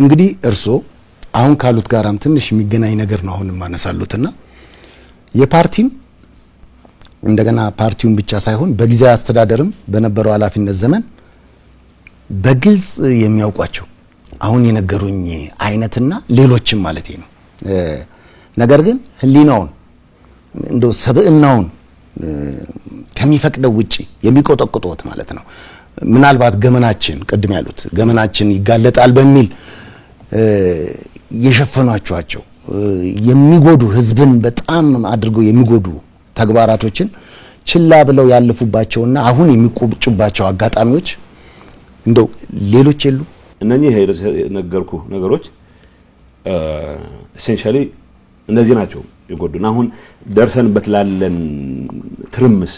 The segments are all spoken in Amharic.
እንግዲህ እርሶ አሁን ካሉት ጋራም ትንሽ የሚገናኝ ነገር ነው አሁን ማነሳሉትና የፓርቲም እንደገና ፓርቲውን ብቻ ሳይሆን በጊዜያዊ አስተዳደርም በነበረው ኃላፊነት ዘመን በግልጽ የሚያውቋቸው አሁን የነገሩኝ አይነትና ሌሎችም ማለት ነው። ነገር ግን ህሊናውን እንደው ሰብእናውን ከሚፈቅደው ውጪ የሚቆጠቁጡት ማለት ነው። ምናልባት ገመናችን ቅድም ያሉት ገመናችን ይጋለጣል በሚል የሸፈኗቸው የሚጎዱ ህዝብን በጣም አድርገው የሚጎዱ ተግባራቶችን ችላ ብለው ያለፉባቸውና አሁን የሚቆጭባቸው አጋጣሚዎች እንደው ሌሎች የሉ። እነኚህ ነገርኩ ነገሮች ኢሴንሻሊ እነዚህ ናቸው የጎዱና አሁን ደርሰንበት ላለን ትርምስ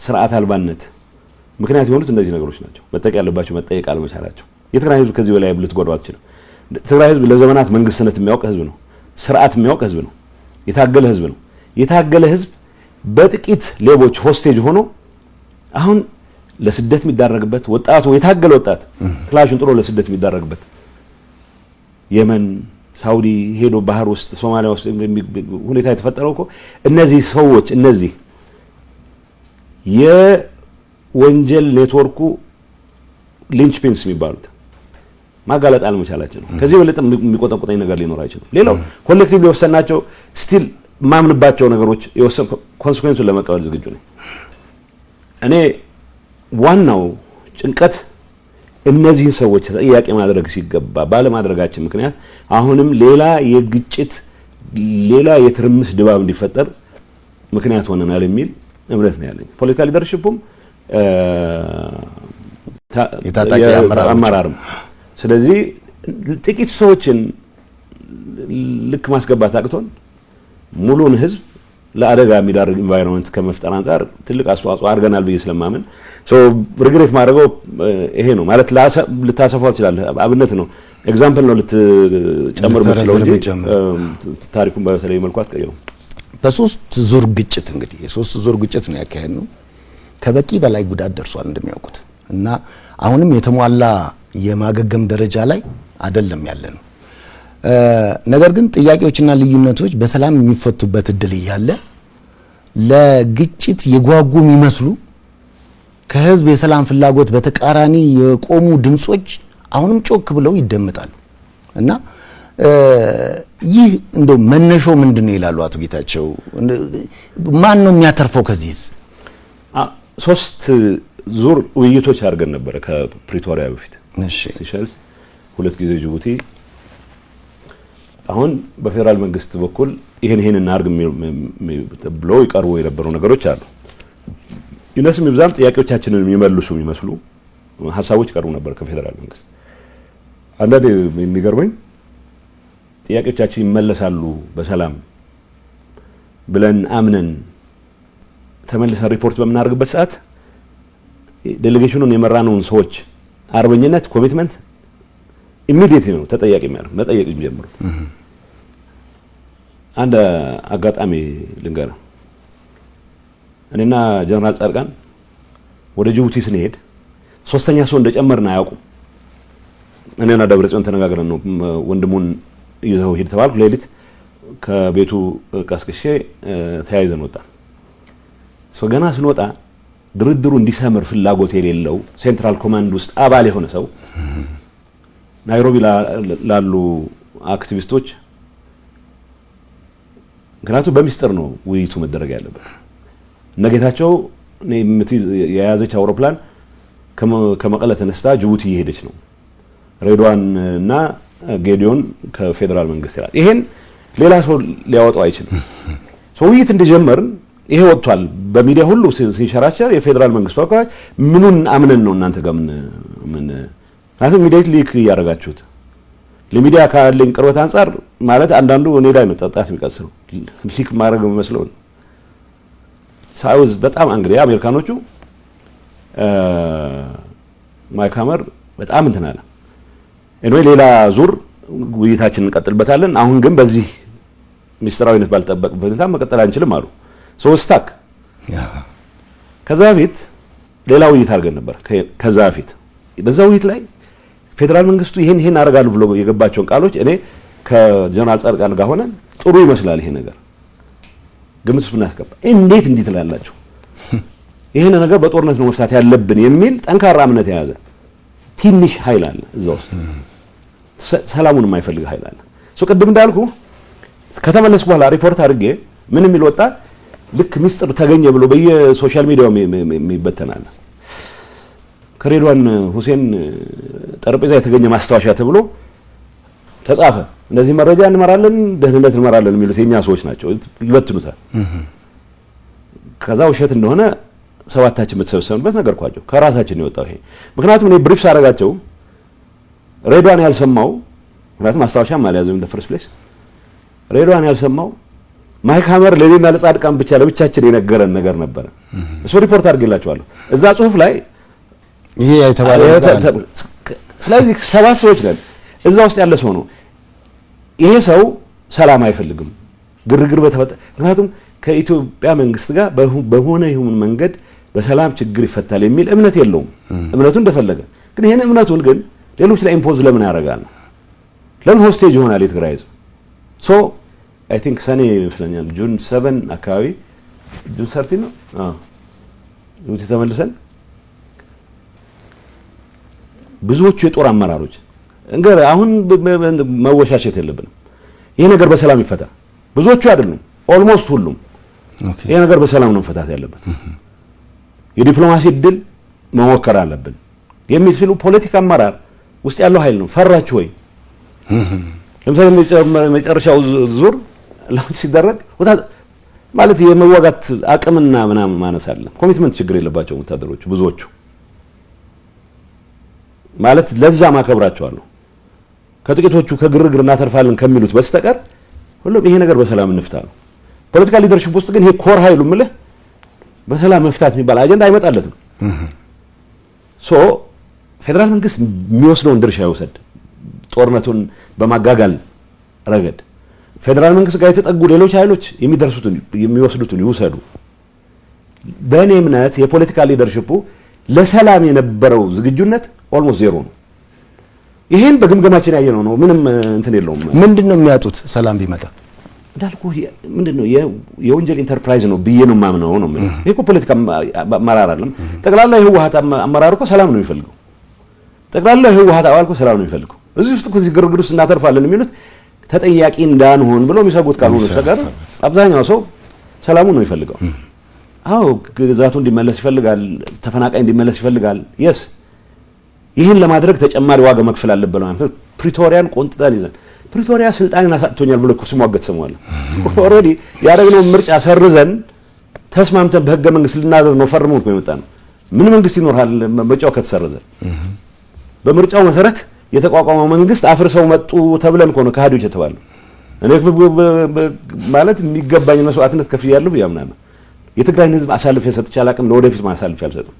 ስርዓት አልባነት ምክንያት የሆኑት እነዚህ ነገሮች ናቸው። መጠየቅ ያለባቸው መጠየቅ አለመቻላቸው። የትግራይ ህዝብ ከዚህ በላይ ልትጎዳው አትችልም። ትግራይ ህዝብ ለዘመናት መንግስትነት የሚያውቅ ህዝብ ነው። ስርዓት የሚያውቅ ህዝብ ነው። የታገለ ህዝብ ነው። የታገለ ህዝብ በጥቂት ሌቦች ሆስቴጅ ሆኖ አሁን ለስደት የሚዳረግበት ወጣቱ የታገለ ወጣት ክላሽን ጥሎ ለስደት የሚዳረግበት የመን፣ ሳውዲ ሄዶ ባህር ውስጥ ሶማሊያ ውስጥ ሁኔታ የተፈጠረው እኮ እነዚህ ሰዎች እነዚህ የወንጀል ኔትወርኩ ሊንች ፒንስ የሚባሉት ማጋለጥ አለመቻላቸው ነው። ከዚህ በለጠ የሚቆጠቁጠኝ ነገር ሊኖር አይችልም። ሌላው ኮሌክቲቭሊ የወሰናቸው ስቲል ማምንባቸው ነገሮች የወሰን ኮንሲኩዌንሱን ለመቀበል ዝግጁ ነኝ። እኔ ዋናው ጭንቀት እነዚህን ሰዎች ተጠያቂ ማድረግ ሲገባ ባለማድረጋችን ምክንያት አሁንም ሌላ የግጭት ሌላ የትርምስ ድባብ እንዲፈጠር ምክንያት ሆነናል የሚል እምነት ነው ያለኝ። ፖለቲካል ሊደርሺፑም የታጣቂ አመራርም። ስለዚህ ጥቂት ሰዎችን ልክ ማስገባት አቅቶን ሙሉን ህዝብ ለአደጋ የሚዳርግ ኢንቫይሮንመንት ከመፍጠር አንፃር ትልቅ አስተዋጽኦ አድርገናል ብዬ ስለማምን ሪግሬት ማድረገው ይሄ ነው ማለት ልታሰፋው ትችላለህ። አብነት ነው ኤግዛምፕል ነው ልትጨምር መስለው እንጂ ታሪኩን በተለይ መልኩ አትቀይረው። በሶስት ዙር ግጭት እንግዲህ የሶስት ዙር ግጭት ነው ያካሄድነው። ከበቂ በላይ ጉዳት ደርሷል እንደሚያውቁት እና አሁንም የተሟላ የማገገም ደረጃ ላይ አይደለም ያለነው። ነገር ግን ጥያቄዎችና ልዩነቶች በሰላም የሚፈቱበት እድል እያለ ለግጭት የጓጉ የሚመስሉ ከህዝብ የሰላም ፍላጎት በተቃራኒ የቆሙ ድምጾች አሁንም ጮክ ብለው ይደመጣሉ እና ይህ እንደው መነሻው ምንድነው ይላሉ አቶ ጌታቸው? ማን ነው የሚያተርፈው ከዚህስ? ሶስት ዙር ውይይቶች አድርገን ነበር ከፕሪቶሪያ በፊት። እሺ ሲሸልስ ሁለት ጊዜ ጅቡቲ። አሁን በፌደራል መንግስት በኩል ይሄን እናርግ ብሎ ይቀርቡ የነበሩ ነገሮች አሉ። ይነስም ይብዛም ጥያቄዎቻችንን የሚመልሱ የሚመስሉ ሐሳቦች ይቀርቡ ነበር ከፌደራል መንግስት። አንዳንዴ የሚገርመኝ ጥያቄዎቻችን ይመለሳሉ በሰላም ብለን አምነን ተመልሰን ሪፖርት በምናደርግበት ሰዓት ዴሌጌሽኑን የመራነውን ሰዎች አርበኝነት ኮሚትመንት ኢሚዲየትሊ ነው ተጠያቂ የሚያደርግ መጠየቅ የሚጀምሩት። አንድ አጋጣሚ ልንገርህ። እኔና ጀነራል ጻድቃን ወደ ጅቡቲ ስንሄድ ሶስተኛ ሰው እንደጨመርን አያውቁም። እኔና ደብረጽዮን ተነጋግረን ነው ወንድሙን ይዘው ሄድ ተባልኩ። ሌሊት ከቤቱ ቀስቅሼ ተያይዘን ወጣ። ገና ስንወጣ ድርድሩ እንዲሰምር ፍላጎት የሌለው ሴንትራል ኮማንድ ውስጥ አባል የሆነ ሰው ናይሮቢ ላሉ አክቲቪስቶች ምክንያቱም በሚስጥር ነው ውይይቱ መደረግ ያለበት። ነገታቸው የያዘች አውሮፕላን ከመቀለ ተነስታ ጅቡቲ እየሄደች ነው። ሬድዋን እና ጌዲዮን ከፌደራል መንግስት ይላል። ይሄን ሌላ ሰው ሊያወጣው አይችልም። ውይይት እንደጀመርን ይሄ ወጥቷል በሚዲያ ሁሉ ሲንሸራሸር የፌደራል መንግስቱ አቋራጭ ምኑን አምነን ነው እናንተ ጋር ምን ማለት ኢሚዲየት ሊክ ያደርጋችሁት? ለሚዲያ ካለኝ ቅርበት አንፃር ማለት አንዳንዱ እኔ ላይ ነው ጣጣት የሚቀስሩ ሊክ ማድረግ መስለው ሳውዝ በጣም እንግዲህ አሜሪካኖቹ ማይክ ሀመር በጣም እንትን አለ። ኤኒዌይ ሌላ ዙር ውይይታችንን እንቀጥልበታለን። አሁን ግን በዚህ ሚስጥራዊነት ባልጠበቅበት ሁኔታ መቀጠል አንችልም አሉ። ስታክ ከዛ በፊት ሌላ ውይይት አድርገን ነበር። ከዛ በፊት በዛ ውይይት ላይ ፌደራል መንግስቱ ይሄን አደርጋለሁ ብሎ የገባቸውን ቃሎች እኔ ከጀነራል ጻድቃን ጋር ሆነን ጥሩ ይመስላል ይሄ ነገር ግምት ውስጥ ብናስገባ እንዴት እንዲህ ትላላችሁ ይሄን ነገር በጦርነት ነው መፍታት ያለብን የሚል ጠንካራ እምነት የያዘ ትንሽ ኃይል አለ እዛ ውስጥ ሰላሙን የማይፈልግ ኃይል አለ ቅድም እንዳልኩ ከተመለስ በኋላ ሪፖርት አድርጌ ምን የሚል ወጣ ልክ ሚስጥር ተገኘ ብሎ በየሶሻል ሚዲያው የሚበተናል ከሬድዋን ሁሴን ጠረጴዛ የተገኘ ማስታወሻ ተብሎ ተጻፈ እንደዚህ መረጃ እንመራለን ደህንነት እንመራለን የሚሉት የኛ ሰዎች ናቸው ይበትኑታል ከዛ ውሸት እንደሆነ ሰባታችን በተሰበሰብንበት ነገርኳቸው ከራሳችን ነው የወጣው ይሄ ምክንያቱም እኔ ብሪፍ ሳደርጋቸው ሬድዋን ያልሰማው ምክንያቱም ማስታወሻም አልያዘም in the first place ሬድዋን ያልሰማው ማይክ ሀመር ለኔና ለጻድቃን ብቻ ለብቻችን የነገረን ነገር ነበር እሱ ሪፖርት አድርጌላችኋለሁ እዛ ጽሁፍ ላይ ይሄ አይተባለ ስለዚህ ሰባት ሰዎች ነን እዛ ውስጥ ያለ ሰው ነው ይሄ ሰው ሰላም አይፈልግም ግርግር በተፈጠረ ምክንያቱም ከኢትዮጵያ መንግስት ጋር በሆነ ይሁን መንገድ በሰላም ችግር ይፈታል የሚል እምነት የለውም እምነቱ እንደፈለገ ግን ይሄን እምነቱን ግን ሌሎች ላይ ኢምፖዝ ለምን ያደርጋል ለምን ሆስቴጅ ይሆናል የትግራይ ህዝብ ሶ አይ ቲንክ ሰኔ ይመስለኛል ጁን 7 አካባቢ ጁን 13 ነው ዩቲ ተመልሰን ብዙዎቹ የጦር አመራሮች እንግዲህ አሁን መወሻሸት የለብንም ይሄ ነገር በሰላም ይፈታ ብዙዎቹ አይደሉም ኦልሞስት ሁሉም ይሄ ነገር በሰላም ነው መፈታት ያለበት የዲፕሎማሲ ድል መሞከር አለብን የሚል ሲሉ ፖለቲካ አመራር ውስጥ ያለው ኃይል ነው ፈራችሁ ወይ ለምሳሌ መጨረሻው ዙር ላውንች ሲደረግ ማለት የመዋጋት አቅምና ምናምን ማነስ አለ ኮሚትመንት ችግር የለባቸው ወታደሮች ብዙዎቹ ማለት ለዛ ማከብራቸዋለሁ ከጥቂቶቹ ከግርግር እናተርፋለን ከሚሉት በስተቀር ሁሉም ይሄ ነገር በሰላም እንፍታ ነው ፖለቲካል ሊደርሺፕ ውስጥ ግን ይሄ ኮር ኃይሉ ምለ በሰላም መፍታት የሚባል አጀንዳ አይመጣለትም ሶ ፌደራል መንግስት የሚወስደውን ድርሻ ይወሰድ ጦርነቱን በማጋጋል ረገድ ፌደራል መንግስት ጋር የተጠጉ ሌሎች ኃይሎች የሚወስዱትን ይወሰዱ በእኔ እምነት የፖለቲካል ሊደርሺፑ ለሰላም የነበረው ዝግጁነት ኦልሞስት ዜሮ ነው ይሄን በግምገማችን ያየነው ነው ምንም እንትን የለውም ምንድነው የሚያጡት ሰላም ቢመጣ እንዳልኩ ምንድነው የወንጀል ኢንተርፕራይዝ ነው ብዬ ነው ማምነው ነው ይሄ እኮ ፖለቲካ አመራር አይደለም ጠቅላላ የህወሓት አመራር እኮ ሰላም ነው የሚፈልገው ጠቅላላ የህወሓት አባል እኮ ሰላም ነው የሚፈልገው እዚህ ውስጥ እዚህ ግርግር ውስጥ እናተርፋለን የሚሉት ተጠያቂ እንዳንሆን ብሎ የሚሰጉት ካልሆነ ሰጋር አብዛኛው ሰው ሰላሙን ነው የሚፈልገው አው ግዛቱ እንዲመለስ ይፈልጋል ተፈናቃይ እንዲመለስ ይፈልጋል yes ይሄን ለማድረግ ተጨማሪ ዋጋ መክፈል አለበት ማለት ፕሪቶሪያን ቆንጥጠን ይዘን ፕሪቶሪያ ስልጣንን አሳጥቶኛል ብሎ ኩርሲ ማገት ሰማዋል ኦሬዲ ያደረግነው ምርጫ ሰርዘን ተስማምተን በህገ መንግስት ልናደር ነው ፈርሞት ነው የመጣነው ምን መንግስት ይኖርሃል ምርጫው ከተሰረዘ በምርጫው መሰረት የተቋቋመው መንግስት አፍርሰው መጡ ተብለን እኮ ነው ከሃዲዎች የተባለው እኔ ማለት የሚገባኝ መስዋዕትነት ከፍያለሁ ያምናለሁ የትግራይን ህዝብ አሳልፌ ሰጥቻለሁ አቅም ለወደፊት ማሳልፍ ያልሰጥም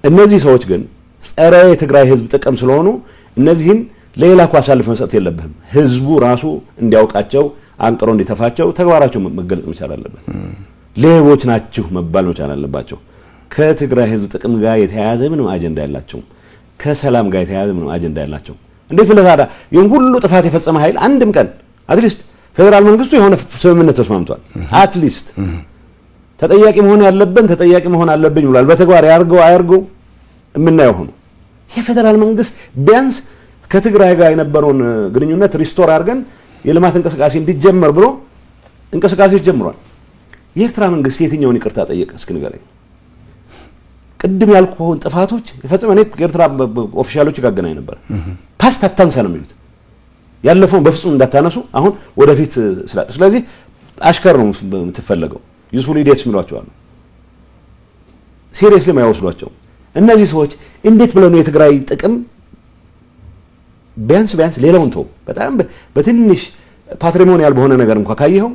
እነዚህ ሰዎች ግን ጸረ የትግራይ ህዝብ ጥቅም ስለሆኑ እነዚህን ሌላ እኮ አሳልፈ መስጠት የለብህም ህዝቡ ራሱ እንዲያውቃቸው አንቅሮ እንዲተፋቸው ተግባራቸው መገለጽ መቻል አለበት ሌቦች ናችሁ መባል መቻል አለባቸው ከትግራይ ህዝብ ጥቅም ጋር የተያያዘ ምንም አጀንዳ ያላቸው ከሰላም ጋር የተያያዘ ምንም አጀንዳ ያላቸው እንዴት ብለህ ታዲያ ይሄን ሁሉ ጥፋት የፈጸመ ኃይል አንድም ቀን አትሊስት ፌደራል መንግስቱ የሆነ ስምምነት ተስማምቷል አትሊስት ተጠያቂ መሆን ያለብን ተጠያቂ መሆን አለብኝ ብሏል በተግባር ያርገው አያርገው የምናየው ሆኖ የፌደራል መንግስት ቢያንስ ከትግራይ ጋር የነበረውን ግንኙነት ሪስቶር አድርገን የልማት እንቅስቃሴ እንዲጀመር ብሎ እንቅስቃሴዎች ጀምሯል የኤርትራ መንግስት የትኛውን ይቅርታ ጠየቀ እስኪ ንገረኝ ቅድም ያልኩህን ጥፋቶች የፈጸመ እኔ የኤርትራ ኦፊሻሎች ጋር ገናኝ ነበር ፓስት አታንሳ ነው የሚሉት ያለፈውን በፍጹም እንዳታነሱ አሁን ወደፊት ስለዚህ አሽከር ነው የምትፈለገው ዩዝፉል ኢዲየትስ የሚሏቸው አሉ ሲሪየስሊ ማይወስዷቸው እነዚህ ሰዎች እንዴት ብለው ነው የትግራይ ጥቅም ቢያንስ ሌላውን ተው በጣም በትንሽ ፓትሪሞኒያል በሆነ ነገር እንኳን ካየኸው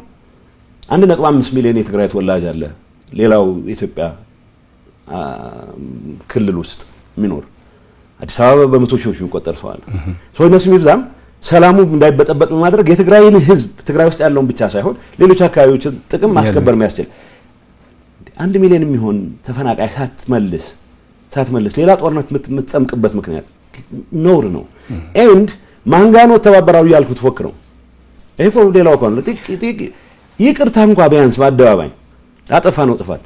1.5 ሚሊዮን የትግራይ ተወላጅ አለ ሌላው ኢትዮጵያ ክልል ውስጥ የሚኖር አዲስ አበባ በመቶ ሺዎች የሚቆጠር ሰው አለ ሰው እነሱ የሚብዛም ሰላሙ እንዳይበጠበጥ በማድረግ የትግራይን ህዝብ ትግራይ ውስጥ ያለውን ብቻ ሳይሆን ሌሎች አካባቢዎች ጥቅም ማስከበር የሚያስችል 1 ሚሊዮን የሚሆን ተፈናቃይ ሳትመልስ ሌላ ጦርነት የምትጠምቅበት ምክንያት ኖር ነው ኤንድ ማንጋኖ ተባበራው ያልኩት ፎክ ነው ይሄ እኮ ሌላው እኮ ነው ጥቂት ይቅርታ እንኳን ቢያንስ በአደባባይ አጠፋ ነው ጥፋት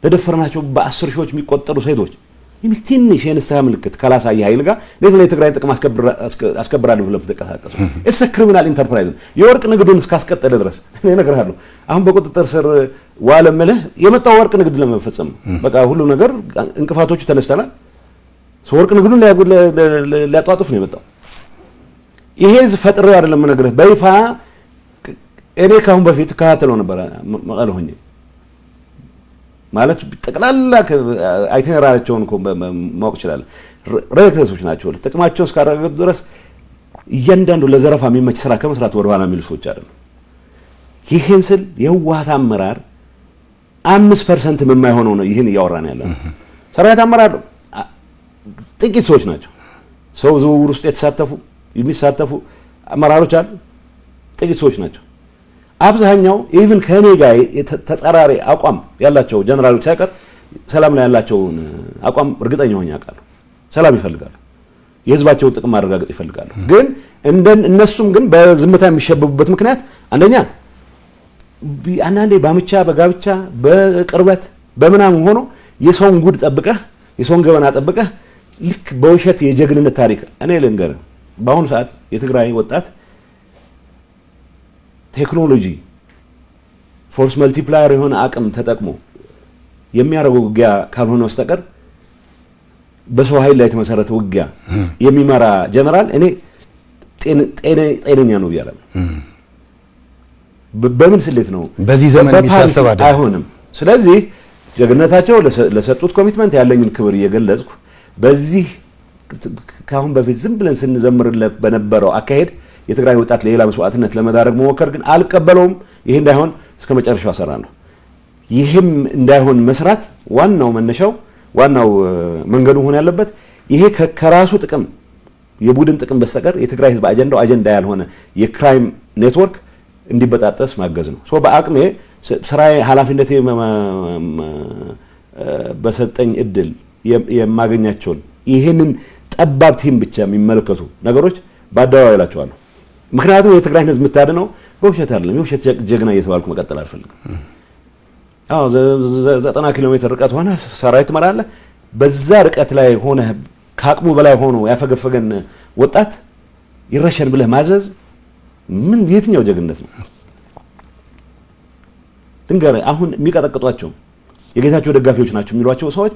ለደፈርናቸው በ10 ሺዎች የሚቆጠሩ ሴቶች የሚል ትንሽ የንስሐ ምልክት ካላሳየ ኃይል ጋር ለምን የትግራይ ጥቅም አስከብራለሁ ብለው ተቀሳቀሱ እስ ክሪሚናል ኢንተርፕራይዝ የወርቅ ንግዱን እስካስቀጠለ ድረስ እኔ እነግርሃለሁ አሁን በቁጥጥር ስር ዋለ መለህ የመጣው ወርቅ ንግድ ለመፈጸም በቃ ሁሉ ነገር እንቅፋቶቹ ተነስተናል ወርቅ ንግዱን ሊያጧጥፍ ነው የመጣው ይሄ ፈጥሮ አይደለም ነገርህ በይፋ እኔ ካሁን በፊት ካተለው ነበር መቀለ ሆኜ ማለት ጠቅላላ አይተራቸውን ማወቅ ይችላል ሬክተሶች ናቸው ለጥቅማቸውን እስካረጋገጡ ድረስ እያንዳንዱ ለዘረፋ የሚመች ስራ ከመስራት ወደ ኋላ የሚሉ ሰዎች አይደለም ይሄን ስል የህወሓት አመራር 5% የማይሆነው ነው ይሄን እያወራን ያለው ሰራዊት አመራር ጥቂት ሰዎች ናቸው ሰው ዝውውር ውስጥ የሚሳተፉ አመራሮች አሉ ጥቂት ሰዎች ናቸው አብዛኛው ኢቭን ከኔ ጋር ተጻራሪ አቋም ያላቸው ጀነራሎች ሳይቀር ሰላም ላይ ያላቸው አቋም እርግጠኛ ሆኜ አውቃለሁ ሰላም ይፈልጋሉ የህዝባቸውን ጥቅም ማረጋገጥ ይፈልጋሉ ግን እነሱም ግን በዝምታ የሚሸበቡበት ምክንያት አንደኛ አንዳንዴ ባምቻ በጋብቻ በቅርበት በመናም ሆኖ የሰውን ጉድ ጠብቀህ የሰውን ገበና ጠብቀህ ልክ በውሸት የጀግንነት ታሪክ እኔ ልንገርህ በአሁኑ ሰዓት የትግራይ ወጣት ቴክኖሎጂ ፎርስ መልቲፕላየር የሆነ አቅም ተጠቅሞ የሚያደርገው ውጊያ ካልሆነ በስተቀር በሰው ኃይል ላይ የተመሰረተ ውጊያ የሚመራ ጀነራል እኔ ጤነኛ ነው ይላል በምን ስሌት ነው በዚህ ዘመን የሚታሰብ አይሆንም ስለዚህ ጀግንነታቸው ለሰጡት ኮሚትመንት ያለኝን ክብር እየገለጽኩ በዚህ ካሁን በፊት ዝም ብለን ስንዘምርለት በነበረው አካሄድ የትግራይ ወጣት ለሌላ መስዋዕትነት ለመዳረግ መሞከር ግን አልቀበለውም ይሄ እንዳይሆን እስከ መጨረሻው አሰራለሁ ይሄም እንዳይሆን መስራት ዋናው መነሻው ዋናው መንገዱ ሆነ ያለበት ይሄ ከራሱ ጥቅም የቡድን ጥቅም በስተቀር የትግራይ ህዝብ አጀንዳ ያልሆነ የክራይም ኔትወርክ እንዲበጣጠስ ማገዝ ነው ሶ በአቅሜ ስራዬ ኃላፊነቴ በሰጠኝ እድል የማገኛቸውን ይሄንን ጠባብ ቲም ብቻ የሚመለከቱ ነገሮች በአደባባይ እላቸዋለሁ ምክንያቱም የትግራይ ህዝብ የምታድነው በውሸት አይደለም የውሸት ጀግና እየተባልኩ መቀጠል አልፈልግም 90 ኪሎ ሜትር ርቀት ሆነ ሰራዊት መራለ በዛ ርቀት ላይ ሆነ ከአቅሙ በላይ ሆኖ ያፈገፈገን ወጣት ይረሸን ብለህ ማዘዝ ምን የትኛው ጀግንነት ነው ድንገር አሁን የሚቀጠቅጧቸው የጌታቸው ደጋፊዎች ናቸው የሚሏቸው ሰዎች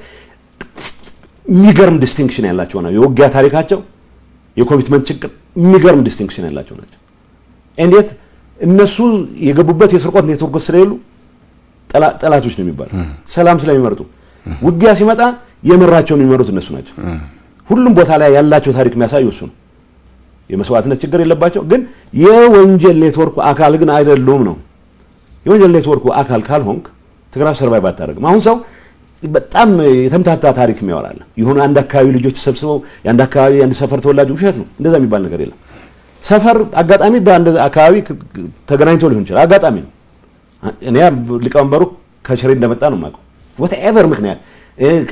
የሚገርም ዲስቲንክሽን ያላቸው ነው የውጊያ ታሪካቸው የኮሚትመንት ችግር የሚገርም ዲስቲንክሽን ያላቸው ናቸው እንዴት እነሱ የገቡበት የስርቆት ኔትወርክ ስለሌሉ ጠላቶች ነው የሚባሉ ሰላም ስለሚመርጡ ውጊያ ሲመጣ የመራቸውን የሚመሩት እነሱ ናቸው ሁሉም ቦታ ላይ ያላቸው ታሪክ የሚያሳዩ እሱ ነው የመስዋዕትነት ችግር የለባቸው ግን የወንጀል ኔትወርኩ አካል ግን አይደሉም ነው የወንጀል ኔትወርኩ አካል ካልሆንክ ትግራይ ሰርቫይቭ አታደርግም አሁን ሰው በጣም የተምታታ ታሪክ የሚያወራል ይሁን አንድ አካባቢ ልጆች ተሰብስበው የአንድ አካባቢ አንድ ሰፈር ተወላጅ ውሸት ነው እንደዛ የሚባል ነገር የለም ሰፈር አጋጣሚ በአንድ አካባቢ ተገናኝቶ ሊሆን ይችላል አጋጣሚ ነው እኔ ሊቀመንበሩ ከሽሬ እንደመጣ ነው የማውቀው whatever ምክንያት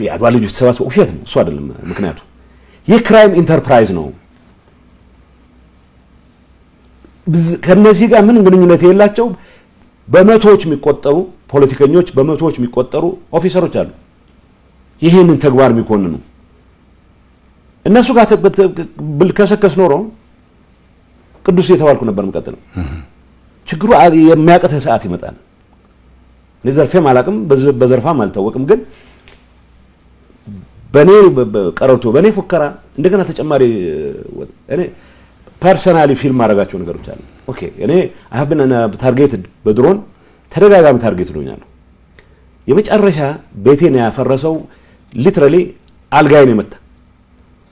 የአድዋ ልጆች ተሰባስበው ውሸት ነው እሱ አይደለም ምክንያቱ የክራይም ኢንተርፕራይዝ ነው ከነዚህ ጋር ምን ግንኙነት የላቸው በመቶዎች የሚቆጠሩ ፖለቲከኞች በመቶዎች የሚቆጠሩ ኦፊሰሮች አሉ ይሄንን ተግባር የሚኮንኑ እነሱ ጋር ብልከሰከስ ኖሮ ቅዱስ የተባልኩ ነበር መቀጠለው ችግሩ የሚያቀተ ሰዓት ይመጣል ለዘርፈም አላቅም በዘርፋም አልታወቅም ግን በኔ ቀረርቶ በኔ ፉከራ እንደገና ተጨማሪ እኔ ፐርሰናሊ ፊልም አረጋቸው ነገሮች አሉ ኦኬ እኔ I have been targeted በድሮን ተደጋጋሚ ታርጌት ሆኛለሁ የመጨረሻ ቤቴን ያፈረሰው ሊትራሊ አልጋይን የመታ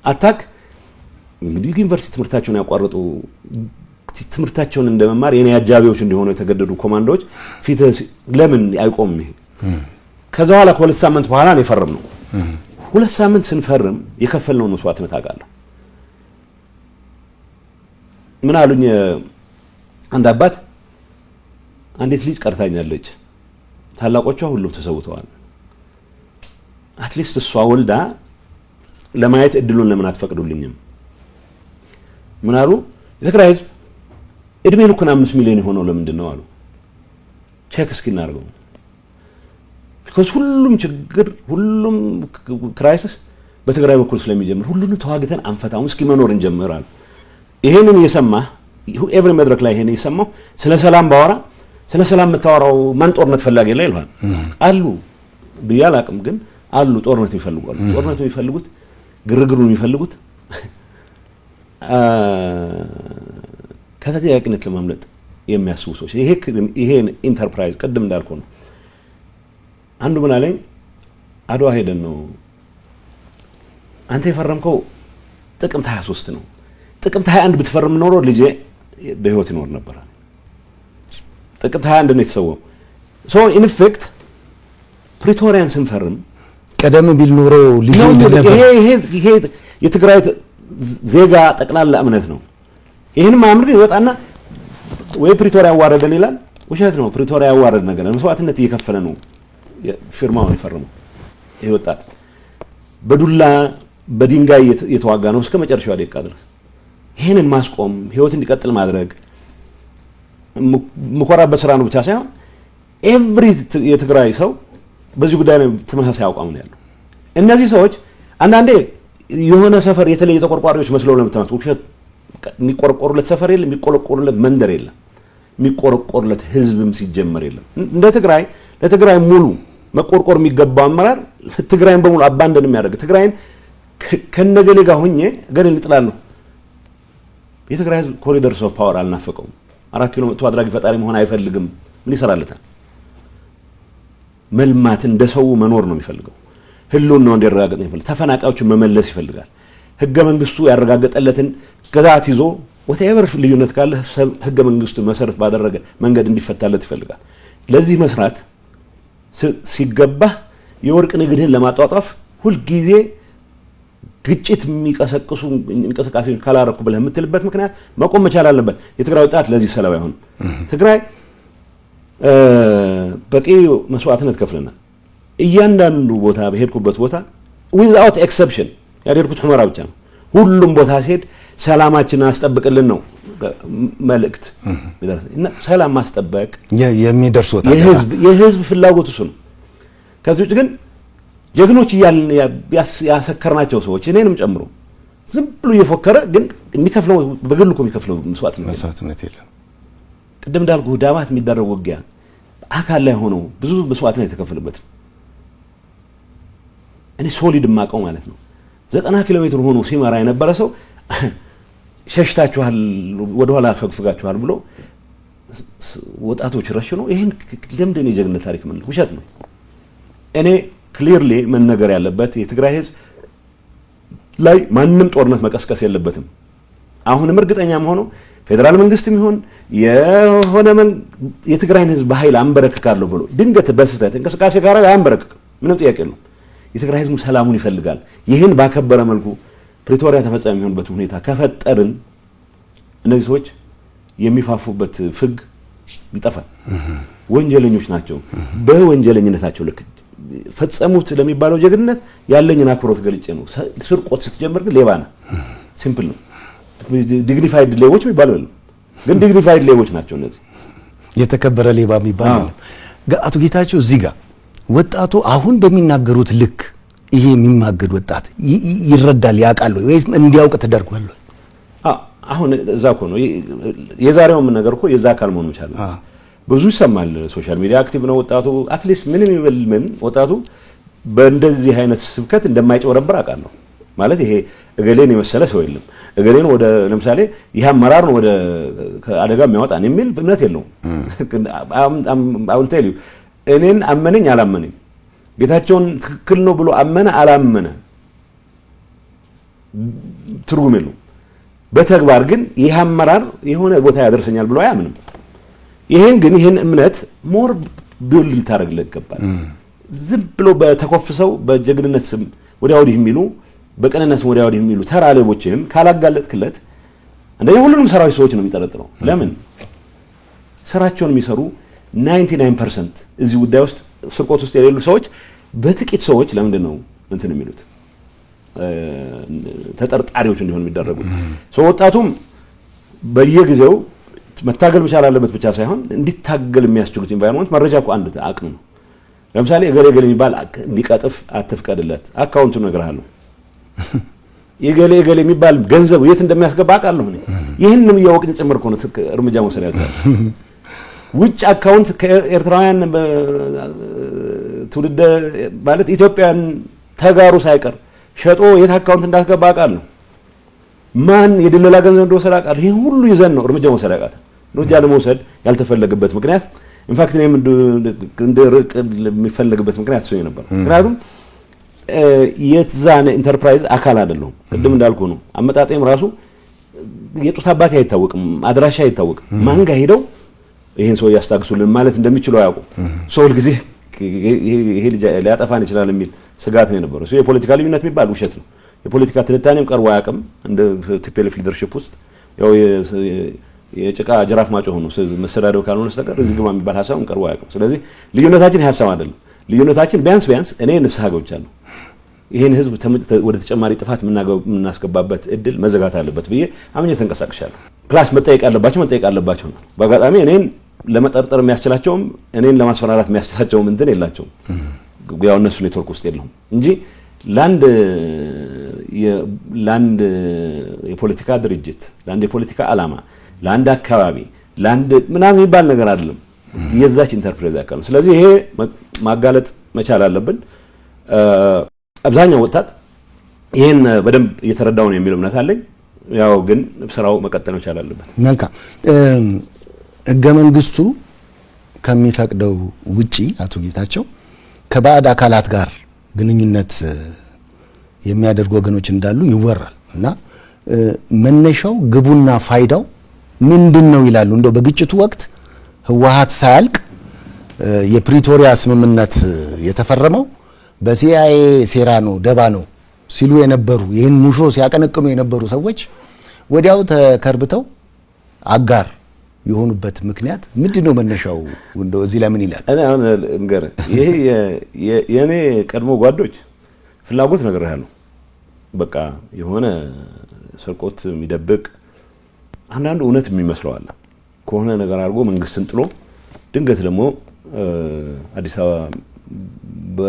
አታክ እንግዲህ ዩኒቨርሲቲ ትምህርታቸውን ያቋረጡ ትምህርታቸውን እንደመማር የኔ አጃቢዎች እንዲሆኑ የተገደዱ ኮማንዶዎች ፊት ለምን አይቆምም ይሄ ከዛ በኋላ ከሁለት ሳምንት በኋላ ነው የፈረምነው ሁለት ሳምንት ስንፈርም የከፈልነው መስዋዕትነት አውቃለሁ ምን አሉኝ አንድ አባት አንዲት ልጅ ቀርታኛለች ታላቆቿ ሁሉም ተሰውተዋል አትሊስት እሷ ወልዳ ለማየት እድሉን ለምን አትፈቅዱልኝም? ምን አሉ? የትግራይ ህዝብ እድሜ ልኩን 5 ሚሊዮን የሆነው ለምንድን ነው አሉ። ቼክ እስኪ እናድርገው። ቢኮዝ ሁሉም ችግር ሁሉም ክራይሲስ በትግራይ በኩል ስለሚጀምር ሁሉንም ተዋግተን አንፈታውም፣ እስኪ መኖር እንጀምር አሉ። ይሄንን እየሰማህ ኤቭሪ መድረክ ላይ ይሄን እየሰማሁ ስለ ሰላም ባወራ ስለ ሰላም የምታወራው ማን ጦርነት ፈላጊ ላይ ይልሃል አሉ ብዬ አላቅም፣ ግን አሉ ጦርነት ይፈልጋሉ። ጦርነት የሚፈልጉት ግርግሩን የሚፈልጉት ከተጠያቂነት ለማምለጥ የሚያስቡ ሰዎች። ይሄን ኢንተርፕራይዝ ቅድም እንዳልኩ ነው። አንዱ ምን አለኝ፣ አድዋ ሄደን ነው አንተ የፈረምከው ጥቅምት 23 ነው፣ ጥቅምት 21 ብትፈርም ኖሮ ልጄ በህይወት ይኖር ነበር። ጥቅምት 21 ነው የተሰወው። ሶ ኢን ኢፌክት ፕሪቶሪያን ስንፈርም ቀደም ቢል ኖሮ ልጄ ነበር። ይሄ የትግራይ ዜጋ ጠቅላላ እምነት ነው። ይሄን ማምር ግን ይወጣና ወይ ፕሪቶሪያ ያዋረደን ይላል። ውሸት ነው። ፕሪቶሪያ ያዋረደ ነገር መስዋዕትነት እየከፈለ ነው ፊርማውን የፈረመው። ይሄ ወጣት በዱላ በድንጋይ የተዋጋ ነው እስከ መጨረሻው ደቂቃ ድረስ። ይሄንን ማስቆም ህይወት እንዲቀጥል ማድረግ ምኮራበት ስራ ነው ብቻ ሳይሆን ኤቭሪ የትግራይ ሰው በዚህ ጉዳይ ላይ ተመሳሳይ አቋም ነው ያለው። እነዚህ ሰዎች አንዳንዴ የሆነ ሰፈር የተለየ ተቆርቋሪዎች መስለው ለምትመጡ ውሸት። የሚቆረቆሩለት ሰፈር የለም፣ የሚቆረቆሩለት መንደር የለም፣ የሚቆረቆሩለት ህዝብም ሲጀመር የለም። እንደ ትግራይ ለትግራይ ሙሉ መቆርቆር የሚገባው አመራር ትግራይን በሙሉ አባንደን የሚያደርግ ትግራይን ከነገሌ ጋር ሆኜ ገሌ ልጥላለሁ። የትግራይ ህዝብ ኮሪደርስ ኦፍ ፓወር አልናፈቀውም። 4 ኪሎ ሜትር አድራጊ ፈጣሪ መሆን አይፈልግም። ምን ይሰራለታል? መልማት እንደ ሰው መኖር ነው የሚፈልገው። ህልውናው እንዲረጋገጥ ነው የሚፈልገው። ተፈናቃዮችን መመለስ ይፈልጋል። ህገ መንግስቱ ያረጋገጠለትን ግዛት ይዞ ወቴቨር ልዩነት ካለ ህገ መንግስቱ መሰረት ባደረገ መንገድ እንዲፈታለት ይፈልጋል። ለዚህ መስራት ሲገባ የወርቅ ንግድህን ለማጧጧፍ ሁልጊዜ ግጭት የሚቀሰቅሱ እንቅስቃሴዎች ካላረኩ ብለህ የምትልበት ምክንያት መቆም መቻል አለበት። የትግራይ ወጣት ለዚህ ሰለባ ይሆን። ትግራይ በቂ መስዋዕትነት ከፍለናል። እያንዳንዱ ቦታ በሄድኩበት ቦታ ዊዛውት ኤክሰፕሽን ያደርኩት ሁመራ ብቻ ነው። ሁሉም ቦታ ሲሄድ ሰላማችንን አስጠብቅልን ነው መልእክት እና ሰላም ማስጠበቅ የሚደርሱት የህዝብ ፍላጎት እሱ ነው። ከዚህ ውጭ ግን ጀግኖች እያልን ያሰከርናቸው ሰዎች እኔንም ጨምሮ ዝም ብሎ እየፎከረ ግን የሚከፍለው በግሉ እኮ የሚከፍለው መስዋዕትነት የለም። ቅድም እንዳልኩ ዳባት የሚደረግ ውጊያ አካል ላይ ሆኖ ብዙ መስዋዕትነት የተከፈለበት እኔ ሶሊድ ማቀው ማለት ነው። 90 ኪሎ ሜትር ሆኖ ሲመራ የነበረ ሰው ሸሽታችኋል፣ ወደ ኋላ ፈግፍጋችኋል ብሎ ወጣቶች ረሽኖ ይሄን ለምንድን የጀግነት ታሪክ ምን ውሸት ነው። እኔ ክሊርሊ መነገር ያለበት የትግራይ ህዝብ ላይ ማንንም ጦርነት መቀስቀስ የለበትም። አሁንም እርግጠኛ መሆነው ፌደራል መንግስትም ይሁን የሆነ የትግራይን ህዝብ በኃይል አንበረክካለሁ ብሎ ድንገት በስህተት እንቅስቃሴ ካረገ አያንበረክክም። ምንም ጥያቄ የለውም። የትግራይ ህዝብ ሰላሙን ይፈልጋል። ይህን ባከበረ መልኩ ፕሪቶሪያ ተፈጻሚ የሚሆንበት ሁኔታ ከፈጠርን እነዚህ ሰዎች የሚፋፉበት ፍግ ይጠፋል። ወንጀለኞች ናቸው። በወንጀለኝነታቸው ልክ ፈጸሙት ለሚባለው ጀግንነት ያለኝን አክብሮት ገልጬ ነው። ስርቆት ስትጀምር ግን ሌባ ነህ። ሲምፕል ነው። ዲግኒፋይድ ሌቦች የሚባሉ የለም፣ ግን ዲግኒፋይድ ሌቦች ናቸው እነዚህ። የተከበረ ሌባ የሚባል የለም። አቶ ጌታቸው እዚህ ጋር ወጣቱ አሁን በሚናገሩት ልክ ይሄ የሚማገድ ወጣት ይረዳል ያውቃል ወይስ እንዲያውቅ ተደርጓል? አሁን እዛ እኮ ነው የዛሬውም ነገር እኮ የዛ አካል መሆኑ ይችላል። ብዙ ይሰማል። ሶሻል ሚዲያ አክቲቭ ነው ወጣቱ። አትሊስት ምንም ይበል ምን ወጣቱ በእንደዚህ አይነት ስብከት እንደማይጨበረብር አውቃለሁ። ማለት ይሄ እገሌን የመሰለ ሰው የለም፣ እገሌን ወደ ለምሳሌ ይሄ አመራር ነው ወደ አደጋ የሚያወጣን የሚል እምነት የለውም። አውልቴል እኔን አመነኝ አላመነኝ ጌታቸውን ትክክል ነው ብሎ አመነ አላመነ ትርጉም የለውም። በተግባር ግን ይሄ አመራር የሆነ ቦታ ያደርሰኛል ብሎ አያምንም። ይሄን እምነት ሞር ቢውል ልታረግለት ይገባል። ዝም ብሎ በተኮፍሰው በጀግንነት ስም ወዲያ ወዲህ የሚሉ በቀነነት ስም ወዲያ ወዲህ የሚሉ ተራ ሌቦችን ካላጋለጥክለት እንደኛ ሁሉንም ሰራዊት ሰዎች ነው የሚጠረጥረው። ለምን ስራቸውን የሚሰሩ 99% እዚህ ጉዳይ ውስጥ ስርቆት ውስጥ የሌሉ ሰዎች በጥቂት ሰዎች ለምንድን ነው እንትን የሚሉት? ተጠርጣሪዎች እንዲሆን የሚደረጉ ወጣቱም በየጊዜው መታገል መቻል አለበት ብቻ ሳይሆን እንዲታገል የሚያስችሉት ኢንቫይሮንመንት መረጃ እኮ አንድ አቅም ነው። ለምሳሌ እገሌ የሚባል ሊቀጥፍ አትፍቀድለት፣ አካውንቱን እነግርሃለሁ። እገሌ የሚባል ገንዘብ የት እንደሚያስገባ አውቃለሁ እኔ። ይህንንም እያወቅን ጭምር እኮ ነው እርምጃ መውሰድ ያልቻለ። ውጭ አካውንት ከኤርትራውያን ትውልደ ማለት ኢትዮጵያን ተጋሩ ሳይቀር ሸጦ የት አካውንት እንዳስገባ አውቃለሁ። ማን የድለላ ገንዘብ እንደወሰደ አውቃለሁ። ይሄን ሁሉ ይዘን ነው እርምጃ መውሰድ ያቃተን። እርምጃ ለመውሰድ ያልተፈለገበት ምክንያት ኢንፋክት እኔም እንደ ርቅ የሚፈለግበት ምክንያት እሱ ነበር። ምክንያቱም የትዛነ ኢንተርፕራይዝ አካል አይደለሁም። ቅድም እንዳልኩ ነው አመጣጤም ራሱ የጡት አባቴ አይታወቅም፣ አድራሻ አይታወቅም። ማን ጋር ሄደው ይሄን ሰው ያስታግሱልን ማለት እንደሚችለው ያውቁ ሰው ጊዜ ይሄ ልጅ ሊያጠፋን ይችላል የሚል ስጋት ነው የነበረው። የፖለቲካ ልዩነት የሚባል ውሸት ነው። የፖለቲካ ትንታኔም ቀርቦ አያውቅም። እንደ ቲፒኤልኤፍ ሊደርሺፕ ውስጥ ያው የጭቃ ጅራፍ ማጮህ ነው መሰዳደው ካልሆነ በስተቀር እዚህ ግባ የሚባል ሀሳብ ቀርቦ አያውቅም። ስለዚህ ልዩነታችን ሀሳብ አይደለም። ልዩነታችን ቢያንስ እኔ ንስሐ ገብቻለሁ፣ ይሄን ህዝብ ወደ ተጨማሪ ጥፋት የምናስገባበት እድል መዘጋት አለበት ብዬ አምኜ ተንቀሳቅሻለሁ። ፕላስ መጠየቅ አለባቸው ነው። በአጋጣሚ እኔን ለመጠርጠር የሚያስችላቸውም እኔን ለማስፈራራት የሚያስችላቸውም እንትን የላቸውም። ያው እነሱ ኔትወርክ ውስጥ የለሁም እንጂ ለአንድ የፖለቲካ ድርጅት፣ ለአንድ የፖለቲካ ዓላማ፣ ለአንድ አካባቢ፣ ለአንድ ምናምን የሚባል ነገር አይደለም። የዛች ኢንተርፕራይዝ አካል ነው። ስለዚህ ይሄ ማጋለጥ መቻል አለብን። አብዛኛው ወጣት ይሄን በደንብ እየተረዳው ነው የሚል እምነት አለኝ። ያው ግን ስራው መቀጠል መቻል አለበት። መልካም። ህገ መንግስቱ ከሚፈቅደው ውጪ አቶ ጌታቸው ከባዕድ አካላት ጋር ግንኙነት የሚያደርጉ ወገኖች እንዳሉ ይወራል እና መነሻው ግቡና ፋይዳው ምንድነው ይላሉ። እንደው በግጭቱ ወቅት ህወሓት ሳያልቅ የፕሪቶሪያ ስምምነት የተፈረመው በሲአይኤ ሴራ ነው፣ ደባ ነው ሲሉ የነበሩ ይህን ሙሾ ሲያቀነቅኑ የነበሩ ሰዎች ወዲያው ተከርብተው አጋር የሆኑበት ምክንያት ምንድነው? መነሻው እንደው እዚህ ላይ ምን ይላል? እኔ አሁን እንገር ይሄ የኔ ቀድሞ ጓዶች ፍላጎት ነገር ያለው በቃ የሆነ ስርቆት የሚደብቅ አንዳንዱ እውነት የሚመስለው አለ ከሆነ ነገር አድርጎ መንግስትን ጥሎ ድንገት ደግሞ አዲስ አበባ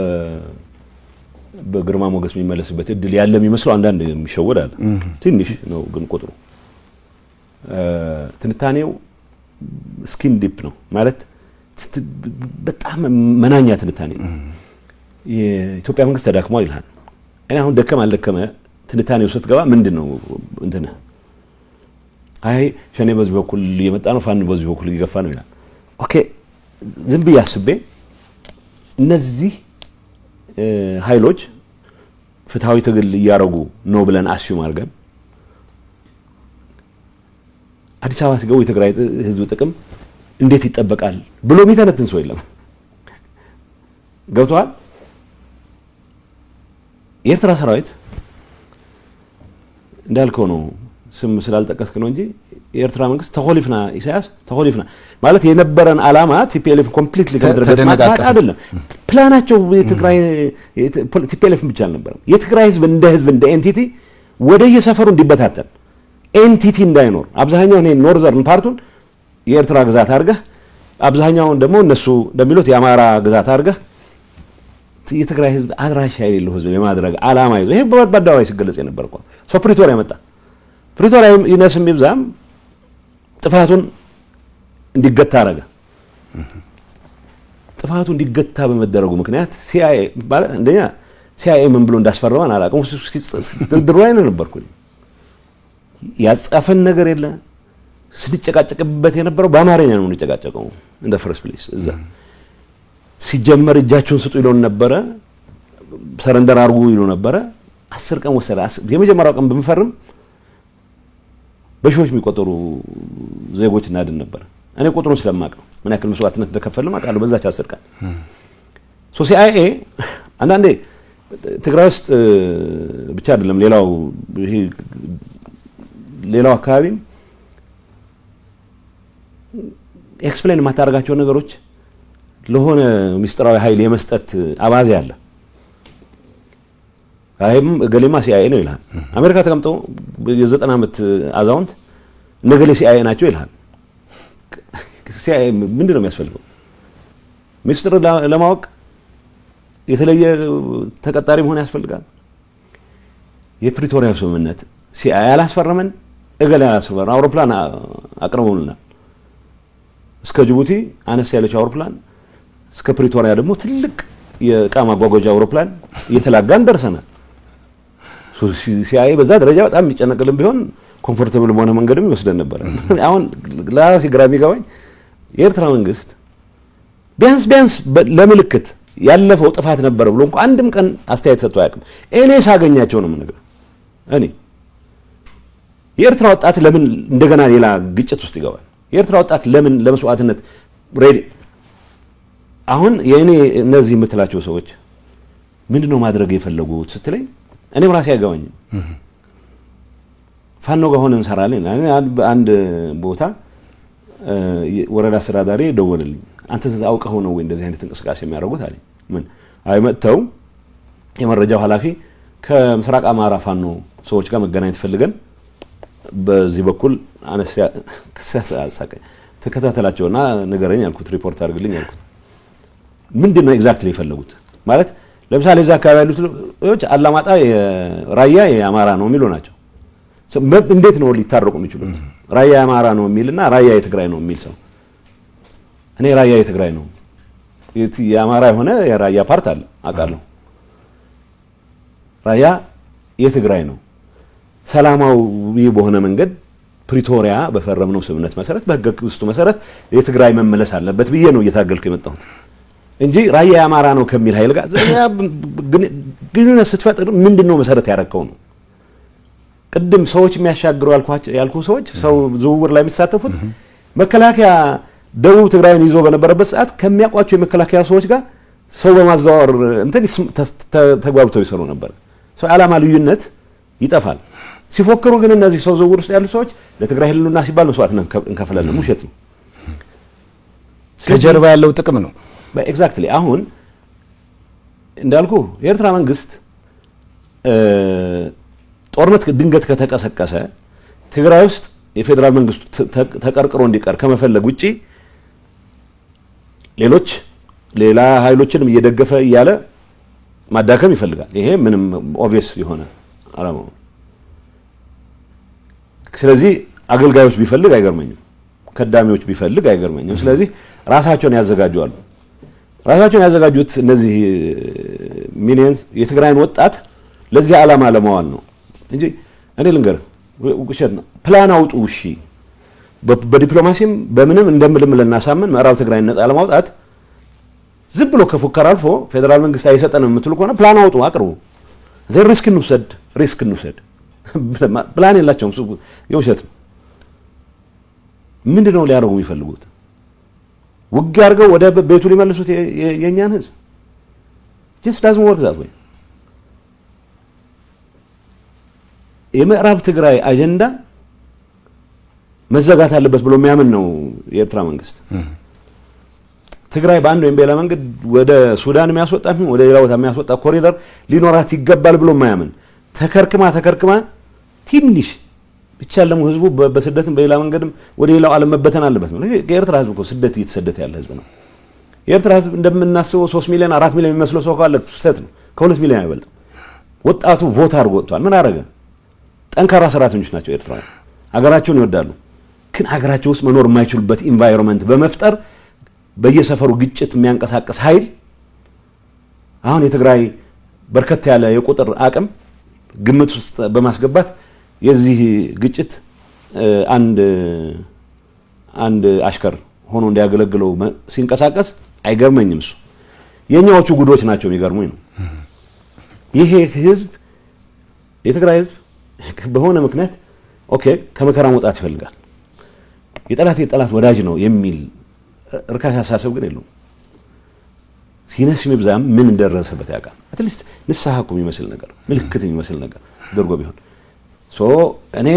በግርማ ሞገስ የሚመለስበት እድል ያለ የሚመስለው አንዳንድ የሚሸወድ አለ። ትንሽ ነው ግን ቁጥሩ ትንታኔው ስኪን ዲፕ ነው ማለት በጣም መናኛ ትንታኔ ነው። የኢትዮጵያ መንግስት ተዳክሟል ይላል። እኔ አሁን ደከም አልደከመ ትንታኔው ስትገባ ምንድነው እንትን አይ ሸኔ በዚህ በኩል እየመጣ ነው፣ ፋኖ በዚህ በኩል እየገፋ ነው ይላል። ኦኬ ዝም ብዬ አስቤ እነዚህ ኃይሎች ፍትሃዊ ትግል እያረጉ ነው ብለን አስዩም አድርገን አዲስ አበባ ሲገቡ የትግራይ ህዝብ ጥቅም እንዴት ይጠበቃል ብሎ የሚተነትን ሰው የለም። ገብቷል። የኤርትራ ሰራዊት እንዳልከው ነው ስም ስላልጠቀስክ ነው እንጂ የኤርትራ መንግስት ተኮሊፍና ኢሳያስ ተኮሊፍና ማለት የነበረን ዓላማ ቲፒኤልኤፍ ኮምፕሊትሊ ከመድረስ ማለት አይደለም። ፕላናቸው የትግራይ ቲፒኤልኤፍ ብቻ አልነበረም። የትግራይ ህዝብ እንደ ኤንቲቲ ወደ የሰፈሩ እንዲበታተን ኤንቲቲ እንዳይኖር አብዛኛው እኔ ኖርዘርን ፓርቱን የኤርትራ ግዛት አድርገህ አብዛኛውን ደግሞ እነሱ እንደሚሉት የአማራ ግዛት አድርገህ የትግራይ ህዝብ አድራሻ የሌለው ህዝብ የማድረግ ዓላማ ይዞ ይሄ በአደባባይ ሲገለጽ የነበር እኮ ሰው ፕሪቶሪያ መጣ። ፕሪቶሪያ ይነስም ይብዛም ጥፋቱን እንዲገታ አረገ። ጥፋቱ እንዲገታ በመደረጉ ምክንያት ሲአይኤ ማለት እንደኛ ሲአይኤ ምን ብሎ እንዳስፈረመን አላውቅም። ድሮ ላይ ነበርኩ። ያጻፈን ነገር የለ። ስንጨቃጨቅበት የነበረው በአማርኛ ነው እንጨቃጨቀው እንደ ፈርስት ፕሌስ እዛ ሲጀመር እጃቸውን ስጡ ይሉን ነበረ። ሰረንደር አርጉ ይሉ ነበረ። 10 ቀን ወሰደ። የመጀመሪያው ቀን ብንፈርም በሺዎች የሚቆጠሩ ዜጎች እናድን ነበር። እኔ ቁጥሩን ስለማቅ ነው ምን ያክል መስዋዕትነት እንደከፈልን አውቃለሁ በዛች 10 ቀን። ሲአይኤ አንዳንዴ ትግራይ ውስጥ ብቻ አይደለም ሌላው አካባቢም ኤክስፕሌን የማታደርጋቸው ነገሮች ለሆነ ሚስጥራዊ ኃይል የመስጠት አባዜ አለ። አይም ገሌማ ሲአይኤ ነው ይላል። አሜሪካ ተቀምጠው የ90 ዓመት አዛውንት ነገሌ ሲአይኤ ናቸው ይላል። ሲአይኤ ምንድነው የሚያስፈልገው? ሚስጥር ለማወቅ የተለየ ተቀጣሪ መሆን ያስፈልጋል? የፕሪቶሪያው ስምምነት ሲአይኤ አላስፈረመን፣ እገሌ አላስፈረመን። አውሮፕላን አቅርበውልናል። እስከ ጅቡቲ አነስ ያለች አውሮፕላን፣ እስከ ፕሪቶሪያ ደግሞ ትልቅ የዕቃ ማጓጓዣ አውሮፕላን እየተላጋን ደርሰናል። ሲአይኤ በዛ ደረጃ በጣም የሚጨነቅልን ቢሆን ኮምፎርታብል በሆነ መንገድም ይወስደን ነበር። አሁን ለራሴ ግራ የሚገባኝ የኤርትራ መንግስት ቢያንስ ለምልክት ያለፈው ጥፋት ነበር ብሎ እንኳን አንድም ቀን አስተያየት ሰጥቶ አያውቅም። እኔ ሳገኛቸው ነው የምነግርህ። እኔ የኤርትራ ወጣት ለምን እንደገና ሌላ ግጭት ውስጥ ይገባል? የኤርትራ ወጣት ለምን ለመስዋዕትነት ሬዲ? አሁን የእኔ እነዚህ የምትላቸው ሰዎች ምንድነው ማድረግ የፈለጉት ስትለኝ እኔም ራሴ አይገባኝም። ፋኖ ጋር ሆነን እንሰራለን። አንድ ቦታ ወረዳ አስተዳዳሪ ደወለልኝ። አንተ አውቀኸው ነው ወይ እንደዚህ አይነት እንቅስቃሴ የሚያደርጉት አለኝ። ምን አይመጣው የመረጃው ኃላፊ ከምስራቅ አማራ ፋኖ ሰዎች ጋር መገናኘት ፈልገን በዚህ በኩል አነሲያ ከሳሳቀ ተከታተላቸውና ንገረኝ አልኩት፣ ሪፖርት አድርግልኝ አልኩት። ምንድነው ኤግዛክትሊ የፈለጉት ማለት ለምሳሌ እዛ አካባቢ ያሉት ሰዎች አላማጣ ራያ የአማራ ነው የሚሉ ናቸው። እንዴት ነው ሊታረቁ የሚችሉት? ራያ የአማራ ነው የሚልና ራያ የትግራይ ነው የሚል ሰው እኔ ራያ የትግራይ ነው የአማራ የሆነ የራያ ፓርት አለ አውቃለሁ። ራያ የትግራይ ነው። ሰላማዊ በሆነ መንገድ ፕሪቶሪያ በፈረምነው ስምምነት መሰረት በህገ መንግስቱ መሰረት የትግራይ መመለስ አለበት ብዬ ነው እየታገልኩ የመጣሁት እንጂ ራያ የአማራ ነው ከሚል ኃይል ጋር ግንኙነት ስትፈጥር ምንድነው መሰረት ያደረከው ነው። ቅድም ሰዎች የሚያሻግሩ ያልኩ ሰዎች ሰው ዝውውር ላይ የሚሳተፉት መከላከያ ደቡብ ትግራይን ይዞ በነበረበት ሰዓት ከሚያውቋቸው የመከላከያ ሰዎች ጋር ሰው በማዘዋወር እንትን ተግባብተው ይሰሩ ነበር። ሰው ዓላማ ልዩነት ይጠፋል። ሲፎክሩ ግን እነዚህ ሰው ዝውውር ውስጥ ያሉ ሰዎች ለትግራይ ህልውና ሲባል መስዋዕትነት እንከፍላለን። ውሸት ነው። ከጀርባ ያለው ጥቅም ነው። ኤግዛክትሊ አሁን እንዳልኩ የኤርትራ መንግስት ጦርነት ድንገት ከተቀሰቀሰ ትግራይ ውስጥ የፌዴራል መንግስቱ ተቀርቅሮ እንዲቀር ከመፈለግ ውጪ ሌላ ኃይሎችንም እየደገፈ እያለ ማዳከም ይፈልጋል። ይሄ ምንም ኦብቪየስ የሆነ አላማው። ስለዚህ አገልጋዮች ቢፈልግ አይገርመኝም፣ ከዳሚዎች ቢፈልግ አይገርመኝም። ስለዚህ ራሳቸውን ያዘጋጃሉ። ራሳቸውን ያዘጋጁት እነዚህ ሚኒየንስ የትግራይን ወጣት ለዚህ ዓላማ ለማዋል ነው እንጂ እኔ ልንገርህ ውሸት ነው። ፕላን አውጡ። እሺ በዲፕሎማሲም በምንም እንደምልም ለናሳምን ምዕራብ ትግራይ ነፃ ለማውጣት ዝም ብሎ ከፉከራ አልፎ ፌደራል መንግስት አይሰጠንም የምትሉ ከሆነ ፕላን አውጡ፣ አቅርቡ። ዘይ ሪስክ እንውሰድ። ፕላን የላቸውም። የውሸት ነው። ምንድነው ሊያደርጉ የሚፈልጉት? ውጊያ አድርገው ወደ ቤቱ ሊመልሱት የኛን ህዝብ? ጀስት ዳዝንት ወርክ ዛት ወይ። የምዕራብ ትግራይ አጀንዳ መዘጋት አለበት ብሎ የሚያምን ነው የኤርትራ መንግስት። ትግራይ በአንድ ወይም በሌላ መንገድ ወደ ሱዳን የሚያስወጣ ወደ ሌላ ቦታ የሚያስወጣ ኮሪደር ሊኖራት ይገባል ብሎ የማያምን ተከርክማ ትንሽ ብቻ ለሙ ህዝቡ በስደትም በሌላ መንገድም ወደ ሌላው ዓለም መበተን አለበት ነው። የኤርትራ ህዝብ እኮ ስደት እየተሰደተ ያለ ህዝብ ነው። የኤርትራ ህዝብ እንደምናስበው 3 ሚሊዮን 4 ሚሊዮን የሚመስለው ሰው ካለ ስህተት ነው። ከ2 ሚሊዮን አይበልጥም። ወጣቱ ቮት አድርጎ ወጥቷል። ምን አደረገ? ጠንካራ ሰራተኞች ናቸው ኤርትራውያን። ሀገራቸውን ይወዳሉ። ግን ሀገራቸው ውስጥ መኖር የማይችሉበት ኢንቫይሮንመንት በመፍጠር በየሰፈሩ ግጭት የሚያንቀሳቀስ ኃይል አሁን የትግራይ በርከት ያለ የቁጥር አቅም ግምት ውስጥ በማስገባት የዚህ ግጭት አንድ አሽከር ሆኖ እንዲያገለግለው ሲንቀሳቀስ አይገርመኝም። እሱ የኛዎቹ ጉዶች ናቸው የሚገርሙኝ ነው። ይሄ ህዝብ የትግራይ ህዝብ በሆነ ምክንያት ኦኬ ከመከራ መውጣት ይፈልጋል። የጠላት ወዳጅ ነው የሚል እርካሽ አሳሰብ ግን የለውም። ሲነስ የሚብዛም ምን እንደደረሰበት ያውቃል። አትሊስት ንስሐ እኮ የሚመስል ነገር ምልክት የሚመስል ነገር ደርጎ ቢሆን እኔ